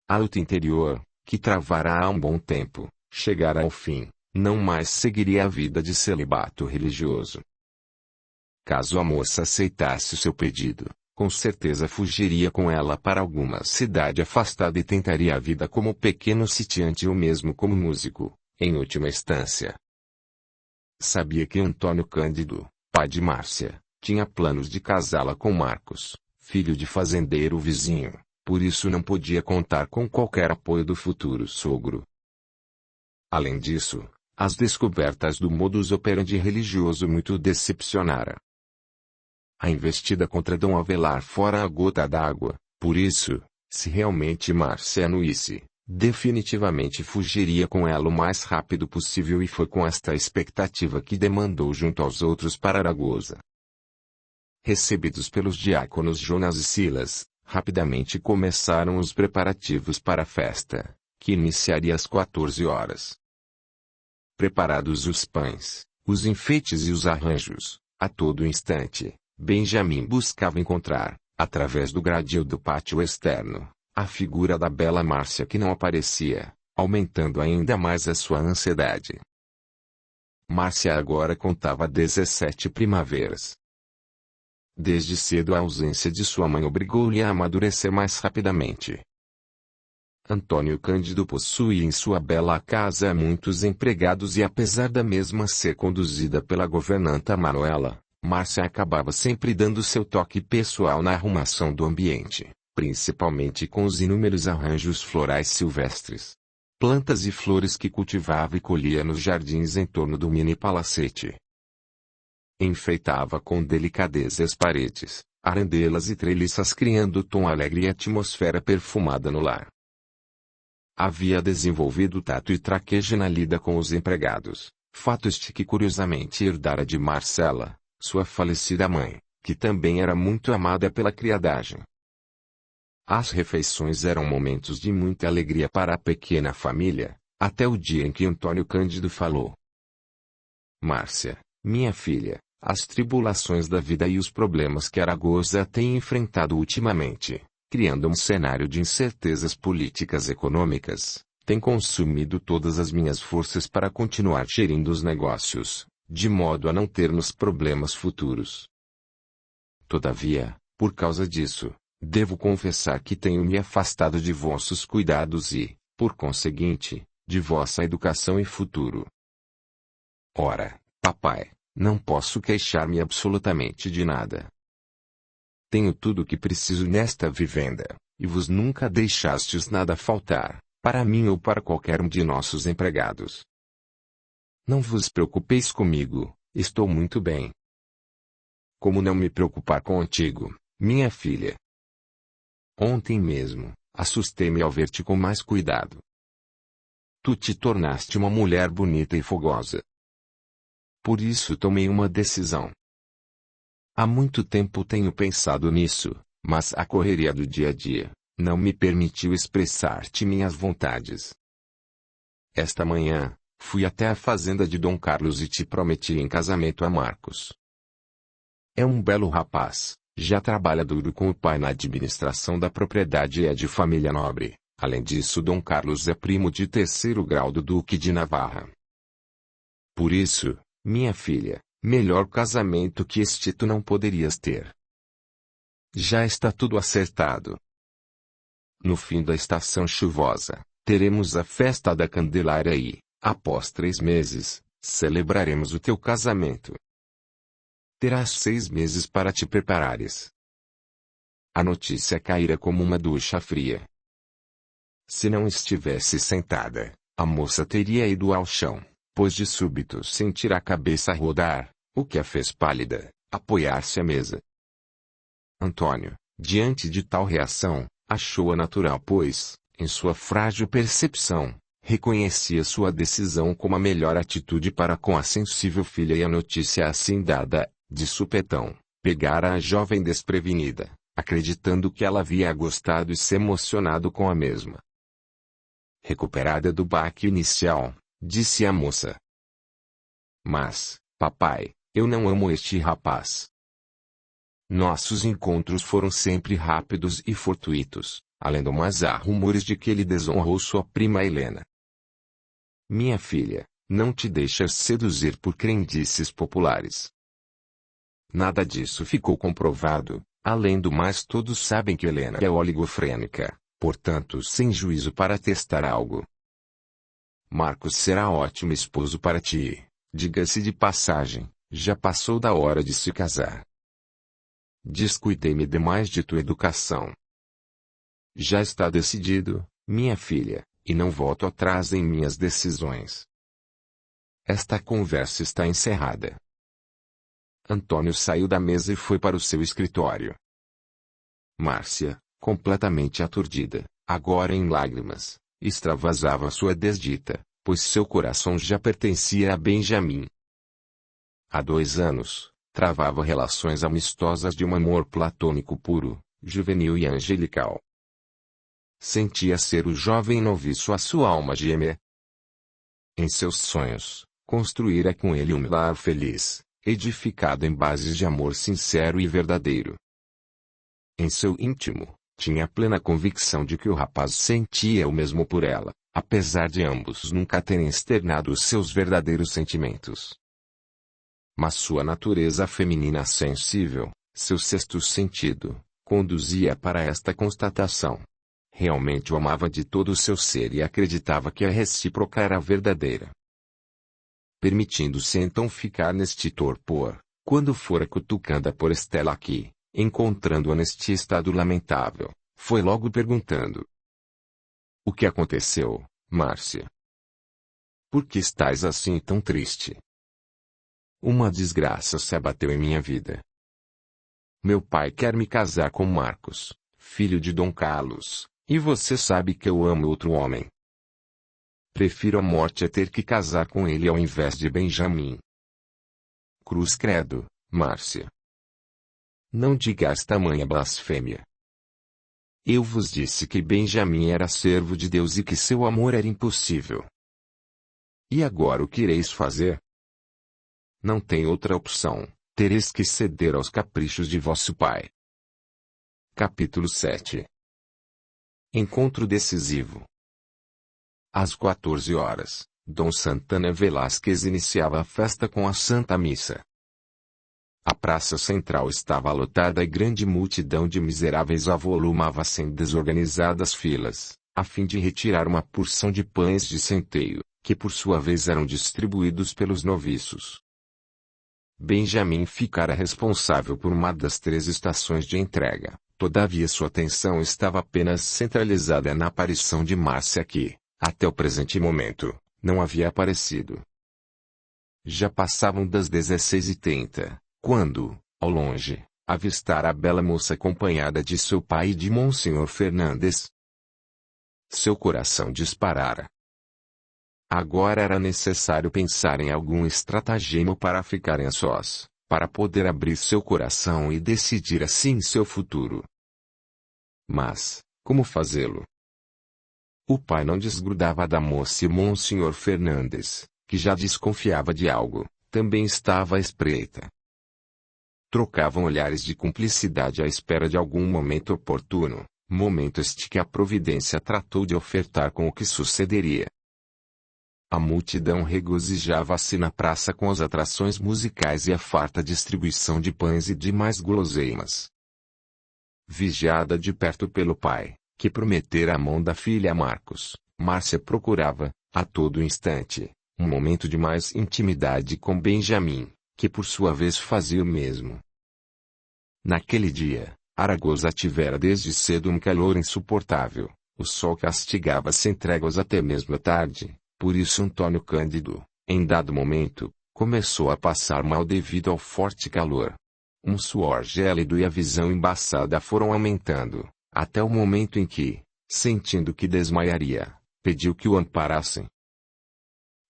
A luta interior, que travara há um bom tempo, chegara ao fim, não mais seguiria a vida de celibato religioso. Caso a moça aceitasse o seu pedido, com certeza fugiria com ela para alguma cidade afastada e tentaria a vida como pequeno sitiante ou mesmo como músico, em última instância. Sabia que Antônio Cândido, pai de Márcia, tinha planos de casá-la com Marcos, filho de fazendeiro vizinho, por isso não podia contar com qualquer apoio do futuro sogro. Além disso, as descobertas do modus operandi religioso muito decepcionara. A investida contra Dom Avelar fora a gota d'água, por isso, se realmente Márcia anuísse, definitivamente fugiria com ela o mais rápido possível e foi com esta expectativa que demandou junto aos outros para Aragosa. Recebidos pelos diáconos Jonas e Silas, rapidamente começaram os preparativos para a festa, que iniciaria às 14 horas. Preparados os pães, os enfeites e os arranjos, a todo instante, Benjamim buscava encontrar, através do gradil do pátio externo, a figura da bela Márcia que não aparecia, aumentando ainda mais a sua ansiedade. Márcia agora contava 17 primaveras. Desde cedo a ausência de sua mãe obrigou-lhe a amadurecer mais rapidamente. Antônio Cândido possuía em sua bela casa muitos empregados e apesar da mesma ser conduzida pela governanta Manuela, Márcia acabava sempre dando seu toque pessoal na arrumação do ambiente, principalmente com os inúmeros arranjos florais silvestres. Plantas e flores que cultivava e colhia nos jardins em torno do mini palacete. Enfeitava com delicadeza as paredes, arandelas e treliças criando tom alegre e atmosfera perfumada no lar. Havia desenvolvido tato e traquejo na lida com os empregados, fato este que curiosamente herdara de Marcela, sua falecida mãe, que também era muito amada pela criadagem. As refeições eram momentos de muita alegria para a pequena família, até o dia em que Antônio Cândido falou: Márcia, minha filha, as tribulações da vida e os problemas que Aragosa tem enfrentado ultimamente, criando um cenário de incertezas políticas e econômicas, têm consumido todas as minhas forças para continuar gerindo os negócios, de modo a não termos problemas futuros. Todavia, por causa disso, devo confessar que tenho me afastado de vossos cuidados e, por conseguinte, de vossa educação e futuro. Ora, papai, não posso queixar-me absolutamente de nada. Tenho tudo o que preciso nesta vivenda, e vos nunca deixastes nada faltar, para mim ou para qualquer um de nossos empregados. Não vos preocupeis comigo, estou muito bem. Como não me preocupar contigo, minha filha? Ontem mesmo, assustei-me ao ver-te com mais cuidado. Tu te tornaste uma mulher bonita e fogosa. Por isso tomei uma decisão. Há muito tempo tenho pensado nisso, mas a correria do dia a dia não me permitiu expressar-te minhas vontades. Esta manhã, fui até a fazenda de Dom Carlos e te prometi em casamento a Marcos. É um belo rapaz, já trabalha duro com o pai na administração da propriedade e é de família nobre. Além disso, Dom Carlos é primo de terceiro grau do Duque de Navarra. Por isso, minha filha, melhor casamento que este tu não poderias ter. Já está tudo acertado. No fim da estação chuvosa, teremos a festa da Candelária e, após 3 meses, celebraremos o teu casamento. Terás 6 meses para te preparares. A notícia caíra como uma ducha fria. Se não estivesse sentada, a moça teria ido ao chão, pois de súbito sentira a cabeça rodar, o que a fez pálida, apoiar-se à mesa. Antônio, diante de tal reação, achou-a natural pois, em sua frágil percepção, reconhecia sua decisão como a melhor atitude para com a sensível filha e a notícia assim dada, de supetão, pegara a jovem desprevenida, acreditando que ela havia gostado e se emocionado com a mesma. Recuperada do baque inicial, disse a moça. Mas, papai, eu não amo este rapaz. Nossos encontros foram sempre rápidos e fortuitos, além do mais há rumores de que ele desonrou sua prima Helena. Minha filha, não te deixas seduzir por crendices populares. Nada disso ficou comprovado, além do mais todos sabem que Helena é oligofrênica. Portanto, sem juízo para testar algo. Marcos será ótimo esposo para ti, diga-se de passagem, já passou da hora de se casar. Descuidei-me demais de tua educação. Já está decidido, minha filha, e não volto atrás em minhas decisões. Esta conversa está encerrada. Antônio saiu da mesa e foi para o seu escritório. Márcia, completamente aturdida, agora em lágrimas, extravasava sua desdita, pois seu coração já pertencia a Benjamin. Há 2 anos, travava relações amistosas de um amor platônico puro, juvenil e angelical. Sentia ser o jovem noviço a sua alma gêmea. Em seus sonhos, construíra com ele um lar feliz, edificado em bases de amor sincero e verdadeiro. Em seu íntimo, tinha plena convicção de que o rapaz sentia o mesmo por ela, apesar de ambos nunca terem externado os seus verdadeiros sentimentos. Mas sua natureza feminina sensível, seu sexto sentido, conduzia para esta constatação. Realmente o amava de todo o seu ser e acreditava que a recíproca era verdadeira. Permitindo-se então ficar neste torpor, quando fora cutucanda por Estela aqui, encontrando-a neste estado lamentável, foi logo perguntando. O que aconteceu, Márcia? Por que estás assim tão triste? Uma desgraça se abateu em minha vida. Meu pai quer me casar com Marcos, filho de Dom Carlos, e você sabe que eu amo outro homem. Prefiro a morte a ter que casar com ele ao invés de Benjamin. Cruz credo, Márcia. Não digas tamanha blasfêmia. Eu vos disse que Benjamin era servo de Deus e que seu amor era impossível. E agora o que ireis fazer? Não tem outra opção, tereis que ceder aos caprichos de vosso pai. Capítulo 7. Encontro decisivo. Às 14 horas, Dom Santana Velásquez iniciava a festa com a Santa Missa. A praça central estava lotada e grande multidão de miseráveis avolumava-se em desorganizadas filas, a fim de retirar uma porção de pães de centeio, que por sua vez eram distribuídos pelos noviços. Benjamin ficara responsável por uma das 3 estações de entrega. Todavia sua atenção estava apenas centralizada na aparição de Márcia que, até o presente momento, não havia aparecido. Já passavam das 16h30, quando, ao longe, avistara a bela moça acompanhada de seu pai e de Monsenhor Fernandes. Seu coração disparara. Agora era necessário pensar em algum estratagema para ficarem a sós, para poder abrir seu coração e decidir assim seu futuro. Mas, como fazê-lo? O pai não desgrudava da moça e Monsenhor Fernandes, que já desconfiava de algo, também estava à espreita. Trocavam olhares de cumplicidade à espera de algum momento oportuno, momento este que a providência tratou de ofertar com o que sucederia. A multidão regozijava-se na praça com as atrações musicais e a farta distribuição de pães e demais guloseimas. Vigiada de perto pelo pai, que prometera a mão da filha a Marcos, Márcia procurava, a todo instante, um momento de mais intimidade com Benjamin, que por sua vez fazia o mesmo. Naquele dia, Aragosa tivera desde cedo um calor insuportável, o sol castigava sem tréguas até mesmo a tarde. Por isso Antônio Cândido, em dado momento, começou a passar mal devido ao forte calor. Um suor gélido e a visão embaçada foram aumentando, até o momento em que, sentindo que desmaiaria, pediu que o amparassem.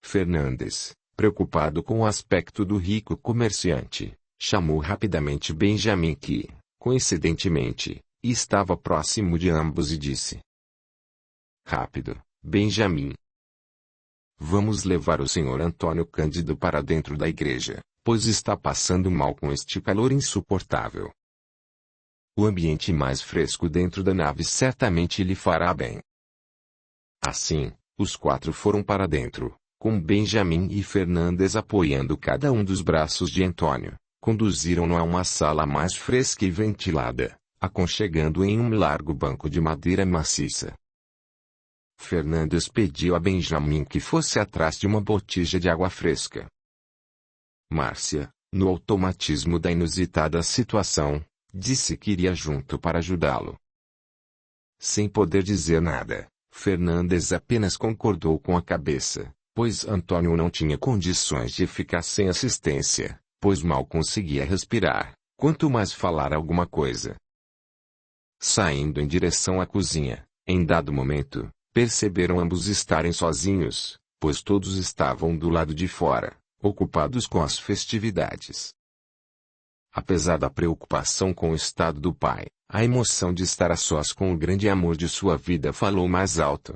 Fernandes, preocupado com o aspecto do rico comerciante, chamou rapidamente Benjamin que, coincidentemente, estava próximo de ambos e disse: "Rápido, Benjamin. Vamos levar o senhor Antônio Cândido para dentro da igreja, pois está passando mal com este calor insuportável. O ambiente mais fresco dentro da nave certamente lhe fará bem." Assim, os 4 foram para dentro, com Benjamin e Fernandes apoiando cada um dos braços de Antônio, conduziram-no a uma sala mais fresca e ventilada, aconchegando em um largo banco de madeira maciça. Fernandes pediu a Benjamin que fosse atrás de uma botija de água fresca. Márcia, no automatismo da inusitada situação, disse que iria junto para ajudá-lo. Sem poder dizer nada, Fernandes apenas concordou com a cabeça, pois Antônio não tinha condições de ficar sem assistência, pois mal conseguia respirar, quanto mais falar alguma coisa. Saindo em direção à cozinha, em dado momento, perceberam ambos estarem sozinhos, pois todos estavam do lado de fora, ocupados com as festividades. Apesar da preocupação com o estado do pai, a emoção de estar a sós com o grande amor de sua vida falou mais alto.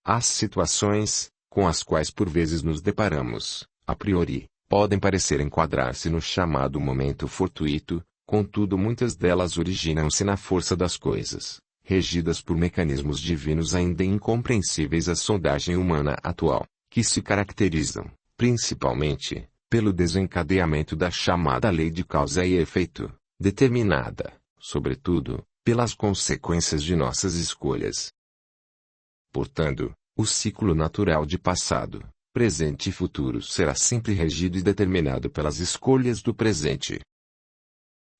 As situações, com as quais por vezes nos deparamos, a priori, podem parecer enquadrar-se no chamado momento fortuito, contudo muitas delas originam-se na força das coisas, regidas por mecanismos divinos ainda incompreensíveis à sondagem humana atual, que se caracterizam, principalmente, pelo desencadeamento da chamada lei de causa e efeito, determinada, sobretudo, pelas consequências de nossas escolhas. Portanto, o ciclo natural de passado, presente e futuro será sempre regido e determinado pelas escolhas do presente.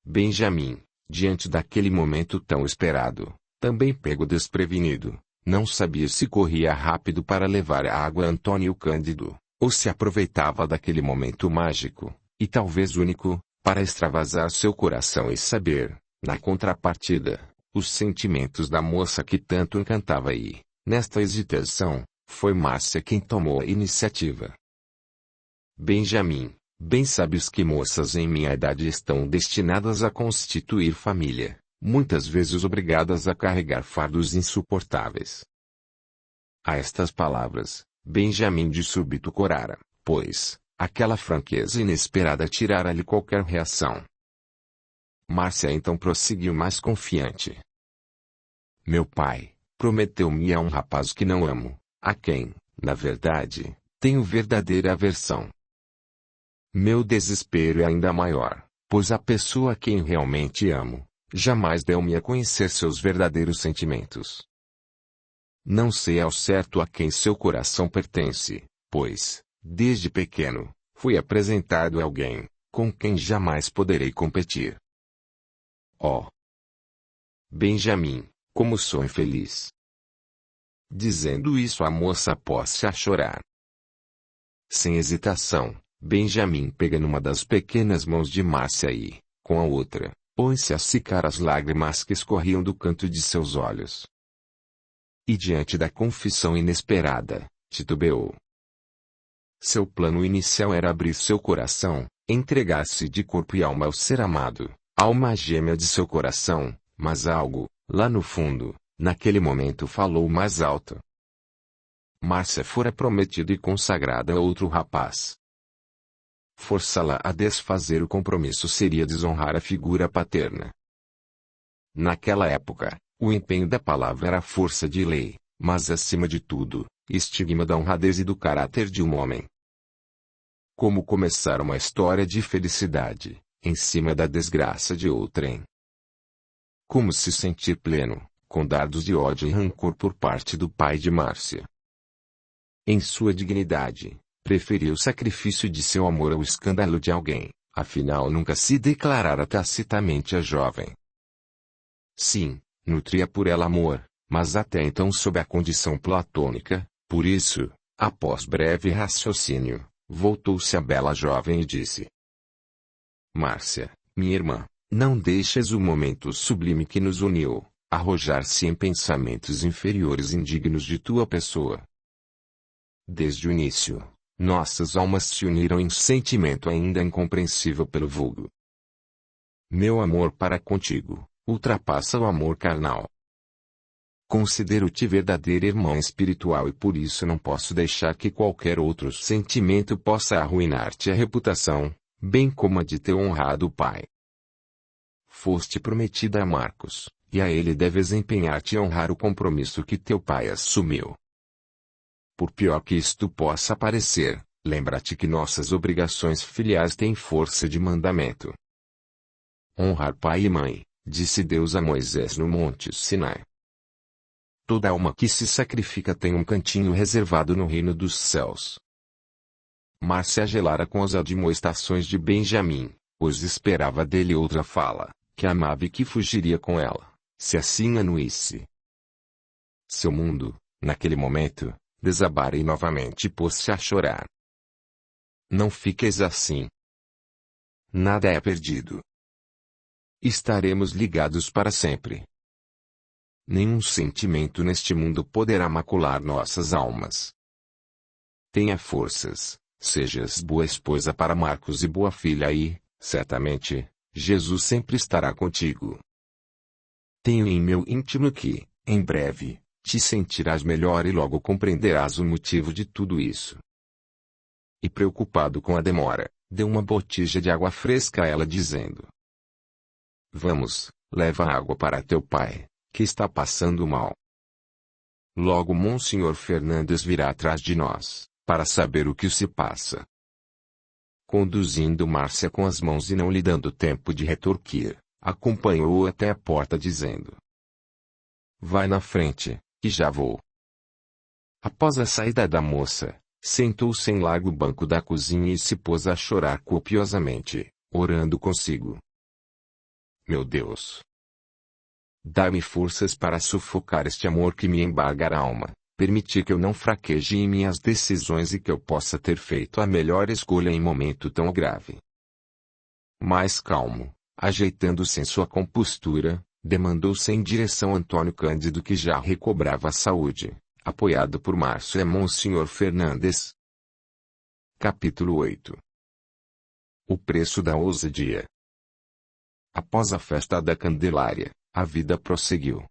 Benjamin, diante daquele momento tão esperado, também pego desprevenido, não sabia se corria rápido para levar a água a Antônio Cândido, ou se aproveitava daquele momento mágico, e talvez único, para extravasar seu coração e saber, na contrapartida, os sentimentos da moça que tanto encantava e, nesta hesitação, foi Márcia quem tomou a iniciativa. Benjamin, bem sabes que moças em minha idade estão destinadas a constituir família, muitas vezes obrigadas a carregar fardos insuportáveis. A estas palavras, Benjamin de súbito corara, pois, aquela franqueza inesperada tirara-lhe qualquer reação. Márcia então prosseguiu mais confiante. Meu pai, prometeu-me a um rapaz que não amo, a quem, na verdade, tenho verdadeira aversão. Meu desespero é ainda maior, pois a pessoa a quem realmente amo, jamais deu-me a conhecer seus verdadeiros sentimentos. Não sei ao certo a quem seu coração pertence, pois, desde pequeno, fui apresentado a alguém com quem jamais poderei competir. Oh, Benjamin, como sou infeliz! Dizendo isso, a moça pôs-se a chorar. Sem hesitação, Benjamin pega numa das pequenas mãos de Márcia e, com a outra, pôs-se a secar as lágrimas que escorriam do canto de seus olhos. E diante da confissão inesperada, titubeou. Seu plano inicial era abrir seu coração, entregar-se de corpo e alma ao ser amado, alma gêmea de seu coração, mas algo, lá no fundo, naquele momento falou mais alto. Márcia fora prometida e consagrada a outro rapaz. Forçá-la a desfazer o compromisso seria desonrar a figura paterna. Naquela época, o empenho da palavra era força de lei, mas acima de tudo, estigma da honradez e do caráter de um homem. Como começar uma história de felicidade, em cima da desgraça de outrem? Como se sentir pleno, com dardos de ódio e rancor por parte do pai de Márcia? Em sua dignidade, preferiu o sacrifício de seu amor ao escândalo de alguém, afinal nunca se declarara tacitamente a jovem. Sim, nutria por ela amor, mas até então sob a condição platônica, por isso, após breve raciocínio, voltou-se à bela jovem e disse: Márcia, minha irmã, não deixes o momento sublime que nos uniu arrojar-se em pensamentos inferiores indignos de tua pessoa. Desde o início, nossas almas se uniram em sentimento ainda incompreensível pelo vulgo. Meu amor para contigo ultrapassa o amor carnal. Considero-te verdadeira irmã espiritual e por isso não posso deixar que qualquer outro sentimento possa arruinar-te a reputação, bem como a de teu honrado pai. Foste prometida a Marcos, e a ele deves empenhar-te a honrar o compromisso que teu pai assumiu. Por pior que isto possa parecer, lembra-te que nossas obrigações filiais têm força de mandamento. Honrar pai e mãe, disse Deus a Moisés no Monte Sinai. Toda alma que se sacrifica tem um cantinho reservado no reino dos céus. Márcia gelara com as admoestações de Benjamin, pois esperava dele outra fala, que amava e que fugiria com ela, se assim anuísse. Seu mundo, naquele momento, desabara e novamente pôs-se a chorar. Não fiques assim. Nada é perdido. Estaremos ligados para sempre. Nenhum sentimento neste mundo poderá macular nossas almas. Tenha forças, sejas boa esposa para Marcos e boa filha e, certamente, Jesus sempre estará contigo. Tenho em meu íntimo que, em breve, te sentirás melhor e logo compreenderás o motivo de tudo isso. E preocupado com a demora, deu uma botija de água fresca a ela dizendo: Vamos, leva água para teu pai, que está passando mal. Logo Monsenhor Fernandes virá atrás de nós, para saber o que se passa. Conduzindo Márcia com as mãos e não lhe dando tempo de retorquir, acompanhou-o até a porta dizendo: Vai na frente, que já vou. Após a saída da moça, sentou-se em largo banco da cozinha e se pôs a chorar copiosamente, orando consigo. Meu Deus! Dá-me forças para sufocar este amor que me embarga a alma, permitir que eu não fraqueje em minhas decisões e que eu possa ter feito a melhor escolha em momento tão grave. Mais calmo, ajeitando-se em sua compostura, demandou-se em direção a Antônio Cândido que já recobrava a saúde, apoiado por Márcio e Monsenhor Fernandes. Capítulo 8. O preço da ousadia. Após a festa da Candelária, a vida prosseguiu.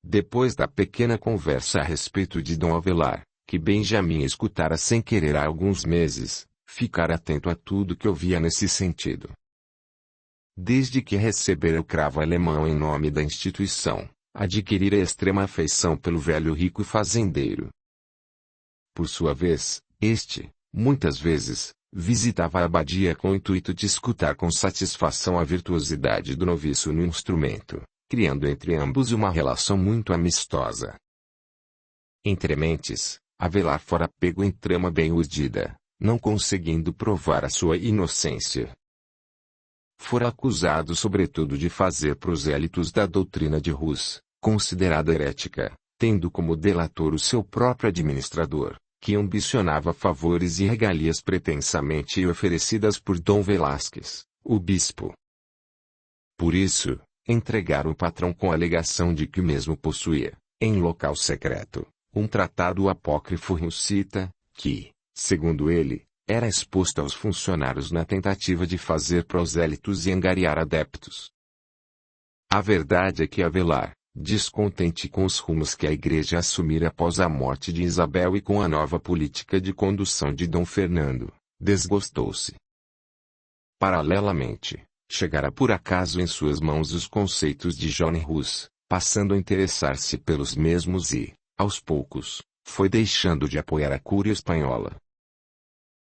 Depois da pequena conversa a respeito de Dom Avelar, que Benjamin escutara sem querer há alguns meses, ficara atento a tudo que ouvia nesse sentido. Desde que recebera o cravo alemão em nome da instituição, adquirira extrema afeição pelo velho rico fazendeiro. Por sua vez, este, muitas vezes, visitava a abadia com o intuito de escutar com satisfação a virtuosidade do noviço no instrumento, criando entre ambos uma relação muito amistosa. Entre mentes, Avelar fora pego em trama bem urdida, não conseguindo provar a sua inocência. Fora acusado sobretudo de fazer prosélitos da doutrina de Hus, considerada herética, tendo como delator o seu próprio administrador, que ambicionava favores e regalias pretensamente oferecidas por Dom Velázquez, o bispo. Por isso, entregaram o patrão com a alegação de que o mesmo possuía, em local secreto, um tratado apócrifo russita, que, segundo ele, era exposto aos funcionários na tentativa de fazer prosélitos e angariar adeptos. A verdade é que Avelar, descontente com os rumos que a Igreja assumira após a morte de Isabel e com a nova política de condução de Dom Fernando, desgostou-se. Paralelamente, chegara por acaso em suas mãos os conceitos de John Hus, passando a interessar-se pelos mesmos e, aos poucos, foi deixando de apoiar a Cúria espanhola.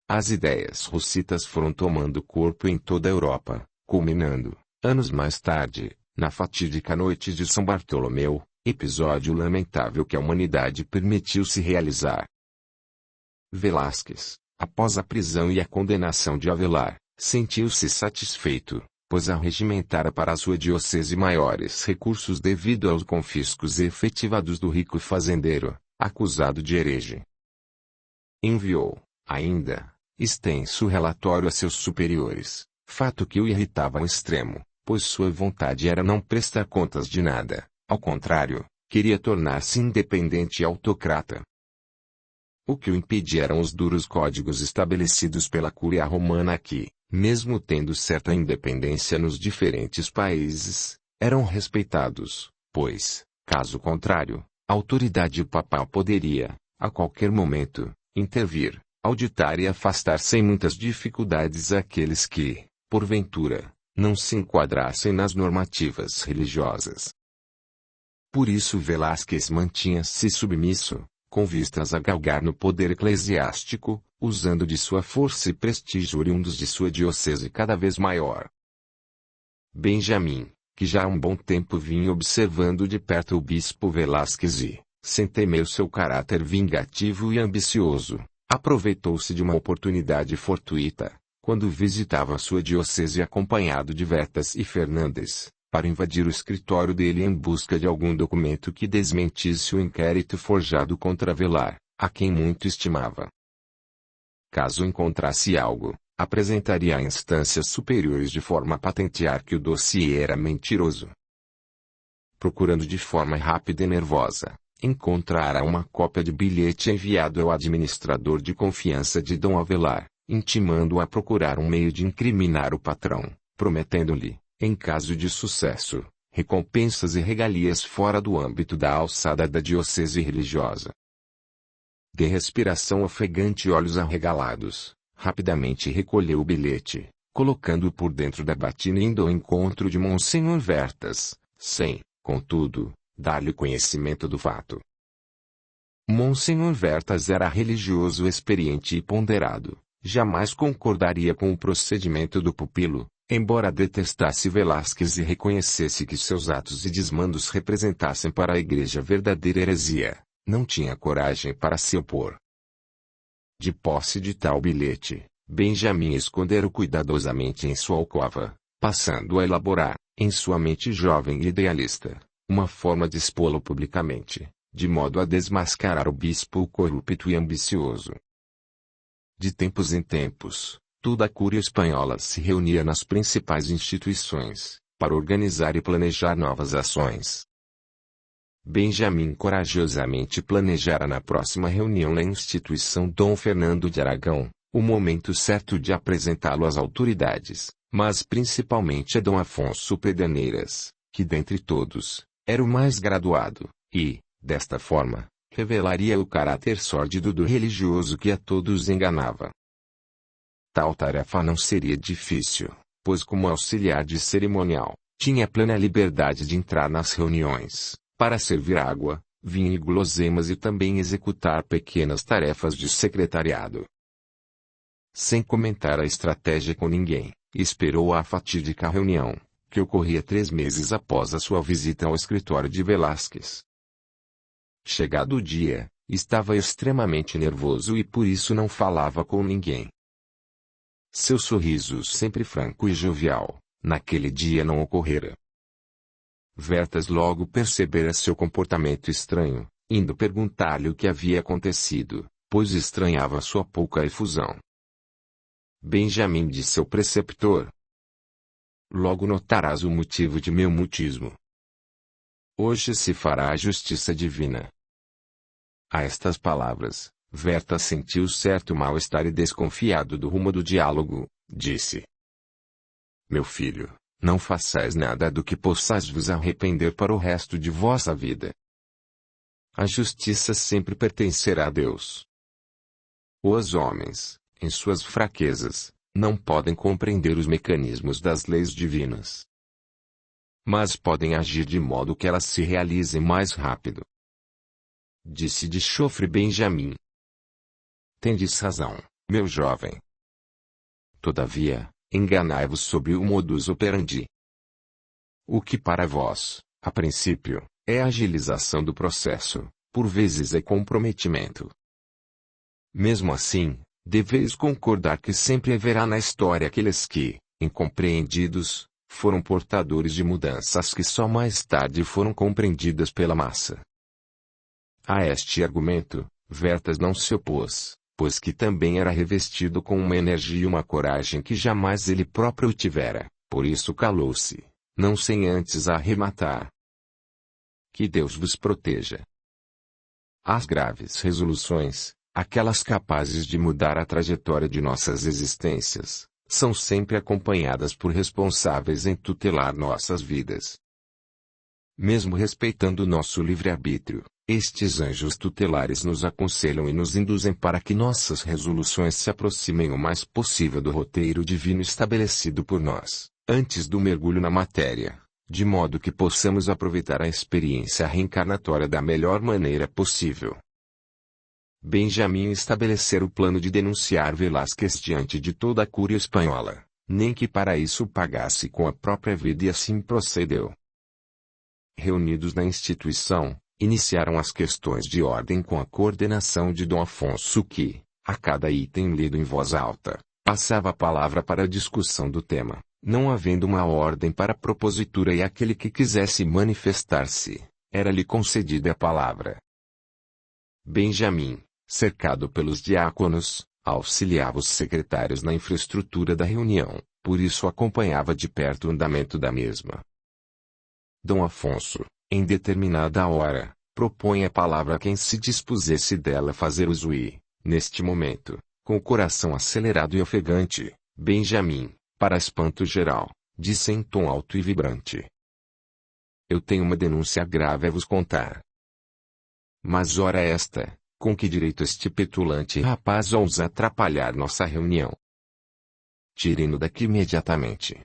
As ideias russitas foram tomando corpo em toda a Europa, culminando, anos mais tarde, na fatídica noite de São Bartolomeu, episódio lamentável que a humanidade permitiu-se realizar. Velázquez, após a prisão e a condenação de Avelar, sentiu-se satisfeito, pois arregimentara para a sua diocese maiores recursos devido aos confiscos efetivados do rico fazendeiro, acusado de herege. Enviou, ainda, extenso relatório a seus superiores, fato que o irritava ao extremo, pois sua vontade era não prestar contas de nada, ao contrário, queria tornar-se independente e autocrata. O que o impedia eram os duros códigos estabelecidos pela Cúria Romana que, mesmo tendo certa independência nos diferentes países, eram respeitados, pois, caso contrário, a autoridade papal poderia, a qualquer momento, intervir, auditar e afastar sem muitas dificuldades aqueles que, porventura, não se enquadrassem nas normativas religiosas. Por isso Velázquez mantinha-se submisso, com vistas a galgar no poder eclesiástico, usando de sua força e prestígio oriundos de sua diocese cada vez maior. Benjamim, que já há um bom tempo vinha observando de perto o bispo Velázquez e, sem temer seu caráter vingativo e ambicioso, aproveitou-se de uma oportunidade fortuita, quando visitava sua diocese acompanhado de Vetas e Fernandes, para invadir o escritório dele em busca de algum documento que desmentisse o inquérito forjado contra Avelar, a quem muito estimava. Caso encontrasse algo, apresentaria a instâncias superiores de forma a patentear que o dossiê era mentiroso. Procurando de forma rápida e nervosa, encontrara uma cópia de bilhete enviado ao administrador de confiança de Dom Avelar, intimando-o a procurar um meio de incriminar o patrão, prometendo-lhe, em caso de sucesso, recompensas e regalias fora do âmbito da alçada da diocese religiosa. De respiração ofegante e olhos arregalados, rapidamente recolheu o bilhete, colocando-o por dentro da batina e indo ao encontro de Monsenhor Vertas, sem, contudo, dar-lhe conhecimento do fato. Monsenhor Vertas era religioso experiente e ponderado, jamais concordaria com o procedimento do pupilo, embora detestasse Velázquez e reconhecesse que seus atos e desmandos representassem para a Igreja verdadeira heresia, não tinha coragem para se opor. De posse de tal bilhete, Benjamim escondera-o cuidadosamente em sua alcova, passando a elaborar, em sua mente jovem e idealista, uma forma de expô-lo publicamente, de modo a desmascarar o bispo corrupto e ambicioso. De tempos em tempos, toda a Cúria espanhola se reunia nas principais instituições, para organizar e planejar novas ações. Benjamim corajosamente planejara na próxima reunião na instituição Dom Fernando de Aragão, o momento certo de apresentá-lo às autoridades, mas principalmente a Dom Afonso Pederneiras, que dentre todos, era o mais graduado, e, desta forma, revelaria o caráter sórdido do religioso que a todos enganava. Tal tarefa não seria difícil, pois como auxiliar de cerimonial, tinha plena liberdade de entrar nas reuniões, para servir água, vinho e guloseimas e também executar pequenas tarefas de secretariado. Sem comentar a estratégia com ninguém, esperou a fatídica reunião, que ocorria 3 meses após a sua visita ao escritório de Velázquez. Chegado o dia, Estava extremamente nervoso e por isso não falava com ninguém. Seu sorriso sempre franco e jovial, naquele dia não ocorrera. Vertas logo percebera seu comportamento estranho, indo perguntar-lhe o que havia acontecido, pois estranhava sua pouca efusão. Benjamim disse ao preceptor: logo notarás o motivo de meu mutismo. Hoje se fará a justiça divina. A estas palavras, Vertas sentiu certo mal-estar e desconfiado do rumo do diálogo, disse: meu filho, não façais nada do que possais vos arrepender para o resto de vossa vida. A justiça sempre pertencerá a Deus. Os homens, em suas fraquezas, não podem compreender os mecanismos das leis divinas. Mas podem agir de modo que elas se realizem mais rápido. Disse de chofre Benjamim: tendes razão, meu jovem. Todavia, enganai-vos sobre o modus operandi. O que para vós, a princípio, é a agilização do processo, por vezes é comprometimento. Mesmo assim, deveis concordar que sempre haverá na história aqueles que, incompreendidos, foram portadores de mudanças que só mais tarde foram compreendidas pela massa. A este argumento, Vertas não se opôs, pois que também era revestido com uma energia e uma coragem que jamais ele próprio tivera, por isso calou-se, não sem antes arrematar: que Deus vos proteja. As graves resoluções, aquelas capazes de mudar a trajetória de nossas existências, são sempre acompanhadas por responsáveis em tutelar nossas vidas. Mesmo respeitando nosso livre-arbítrio, estes anjos tutelares nos aconselham e nos induzem para que nossas resoluções se aproximem o mais possível do roteiro divino estabelecido por nós, antes do mergulho na matéria, de modo que possamos aproveitar a experiência reencarnatória da melhor maneira possível. Benjamim estabelecera o plano de denunciar Velázquez diante de toda a cúria espanhola, nem que para isso pagasse com a própria vida, e assim procedeu. Reunidos na instituição, iniciaram as questões de ordem com a coordenação de Dom Afonso que, a cada item lido em voz alta, passava a palavra para a discussão do tema, não havendo uma ordem para a propositura, e aquele que quisesse manifestar-se, era-lhe concedida a palavra. Benjamim, cercado pelos diáconos, auxiliava os secretários na infraestrutura da reunião, por isso acompanhava de perto o andamento da mesma. Dom Afonso, em determinada hora, propõe a palavra a quem se dispusesse dela fazer uso e, neste momento, com o coração acelerado e ofegante, Benjamim, para espanto geral, disse em tom alto e vibrante: eu tenho uma denúncia grave a vos contar. Mas ora esta, com que direito este petulante rapaz ousa atrapalhar nossa reunião? Tirem-no daqui imediatamente.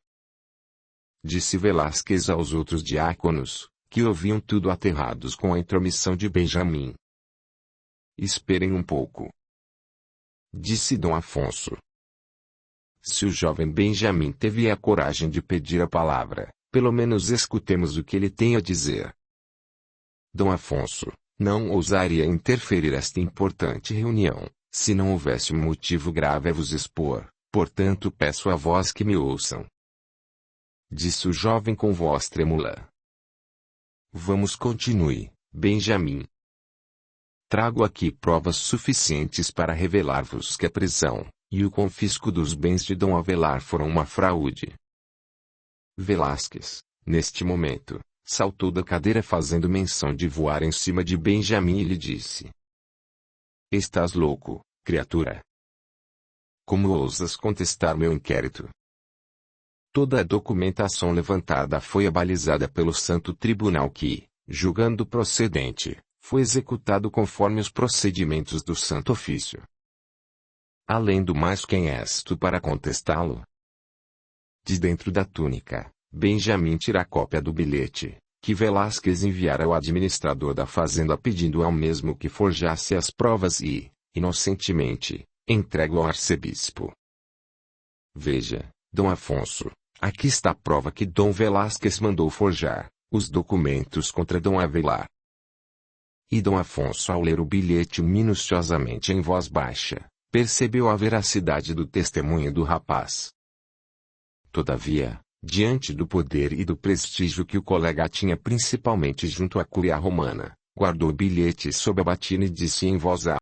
Disse Velázquez aos outros diáconos, que ouviam tudo aterrados com a intromissão de Benjamim. Esperem um pouco. Disse Dom Afonso. Se o jovem Benjamim teve a coragem de pedir a palavra, pelo menos escutemos o que ele tem a dizer. Dom Afonso não ousaria interferir esta importante reunião, se não houvesse um motivo grave a vos expor, portanto peço a vós que me ouçam. Disse o jovem com voz trêmula. Vamos, continue, Benjamim. Trago aqui provas suficientes para revelar-vos que a prisão e o confisco dos bens de Dom Avelar foram uma fraude. Velázquez, neste momento, saltou da cadeira fazendo menção de voar em cima de Benjamim e lhe disse: estás louco, criatura? Como ousas contestar meu inquérito? Toda a documentação levantada foi abalizada pelo Santo Tribunal que, julgando procedente, foi executado conforme os procedimentos do Santo Ofício. Além do mais, quem és tu para contestá-lo? De dentro da túnica, Benjamim tira a cópia do bilhete, que Velázquez enviara ao administrador da fazenda pedindo ao mesmo que forjasse as provas e, inocentemente, entrega ao arcebispo. Veja, Dom Afonso, aqui está a prova que Dom Velázquez mandou forjar, os documentos contra Dom Avelar. E Dom Afonso, ao ler o bilhete minuciosamente em voz baixa, percebeu a veracidade do testemunho do rapaz. Todavia, diante do poder e do prestígio que o colega tinha principalmente junto à Cúria Romana, guardou o bilhete sob a batina e disse em voz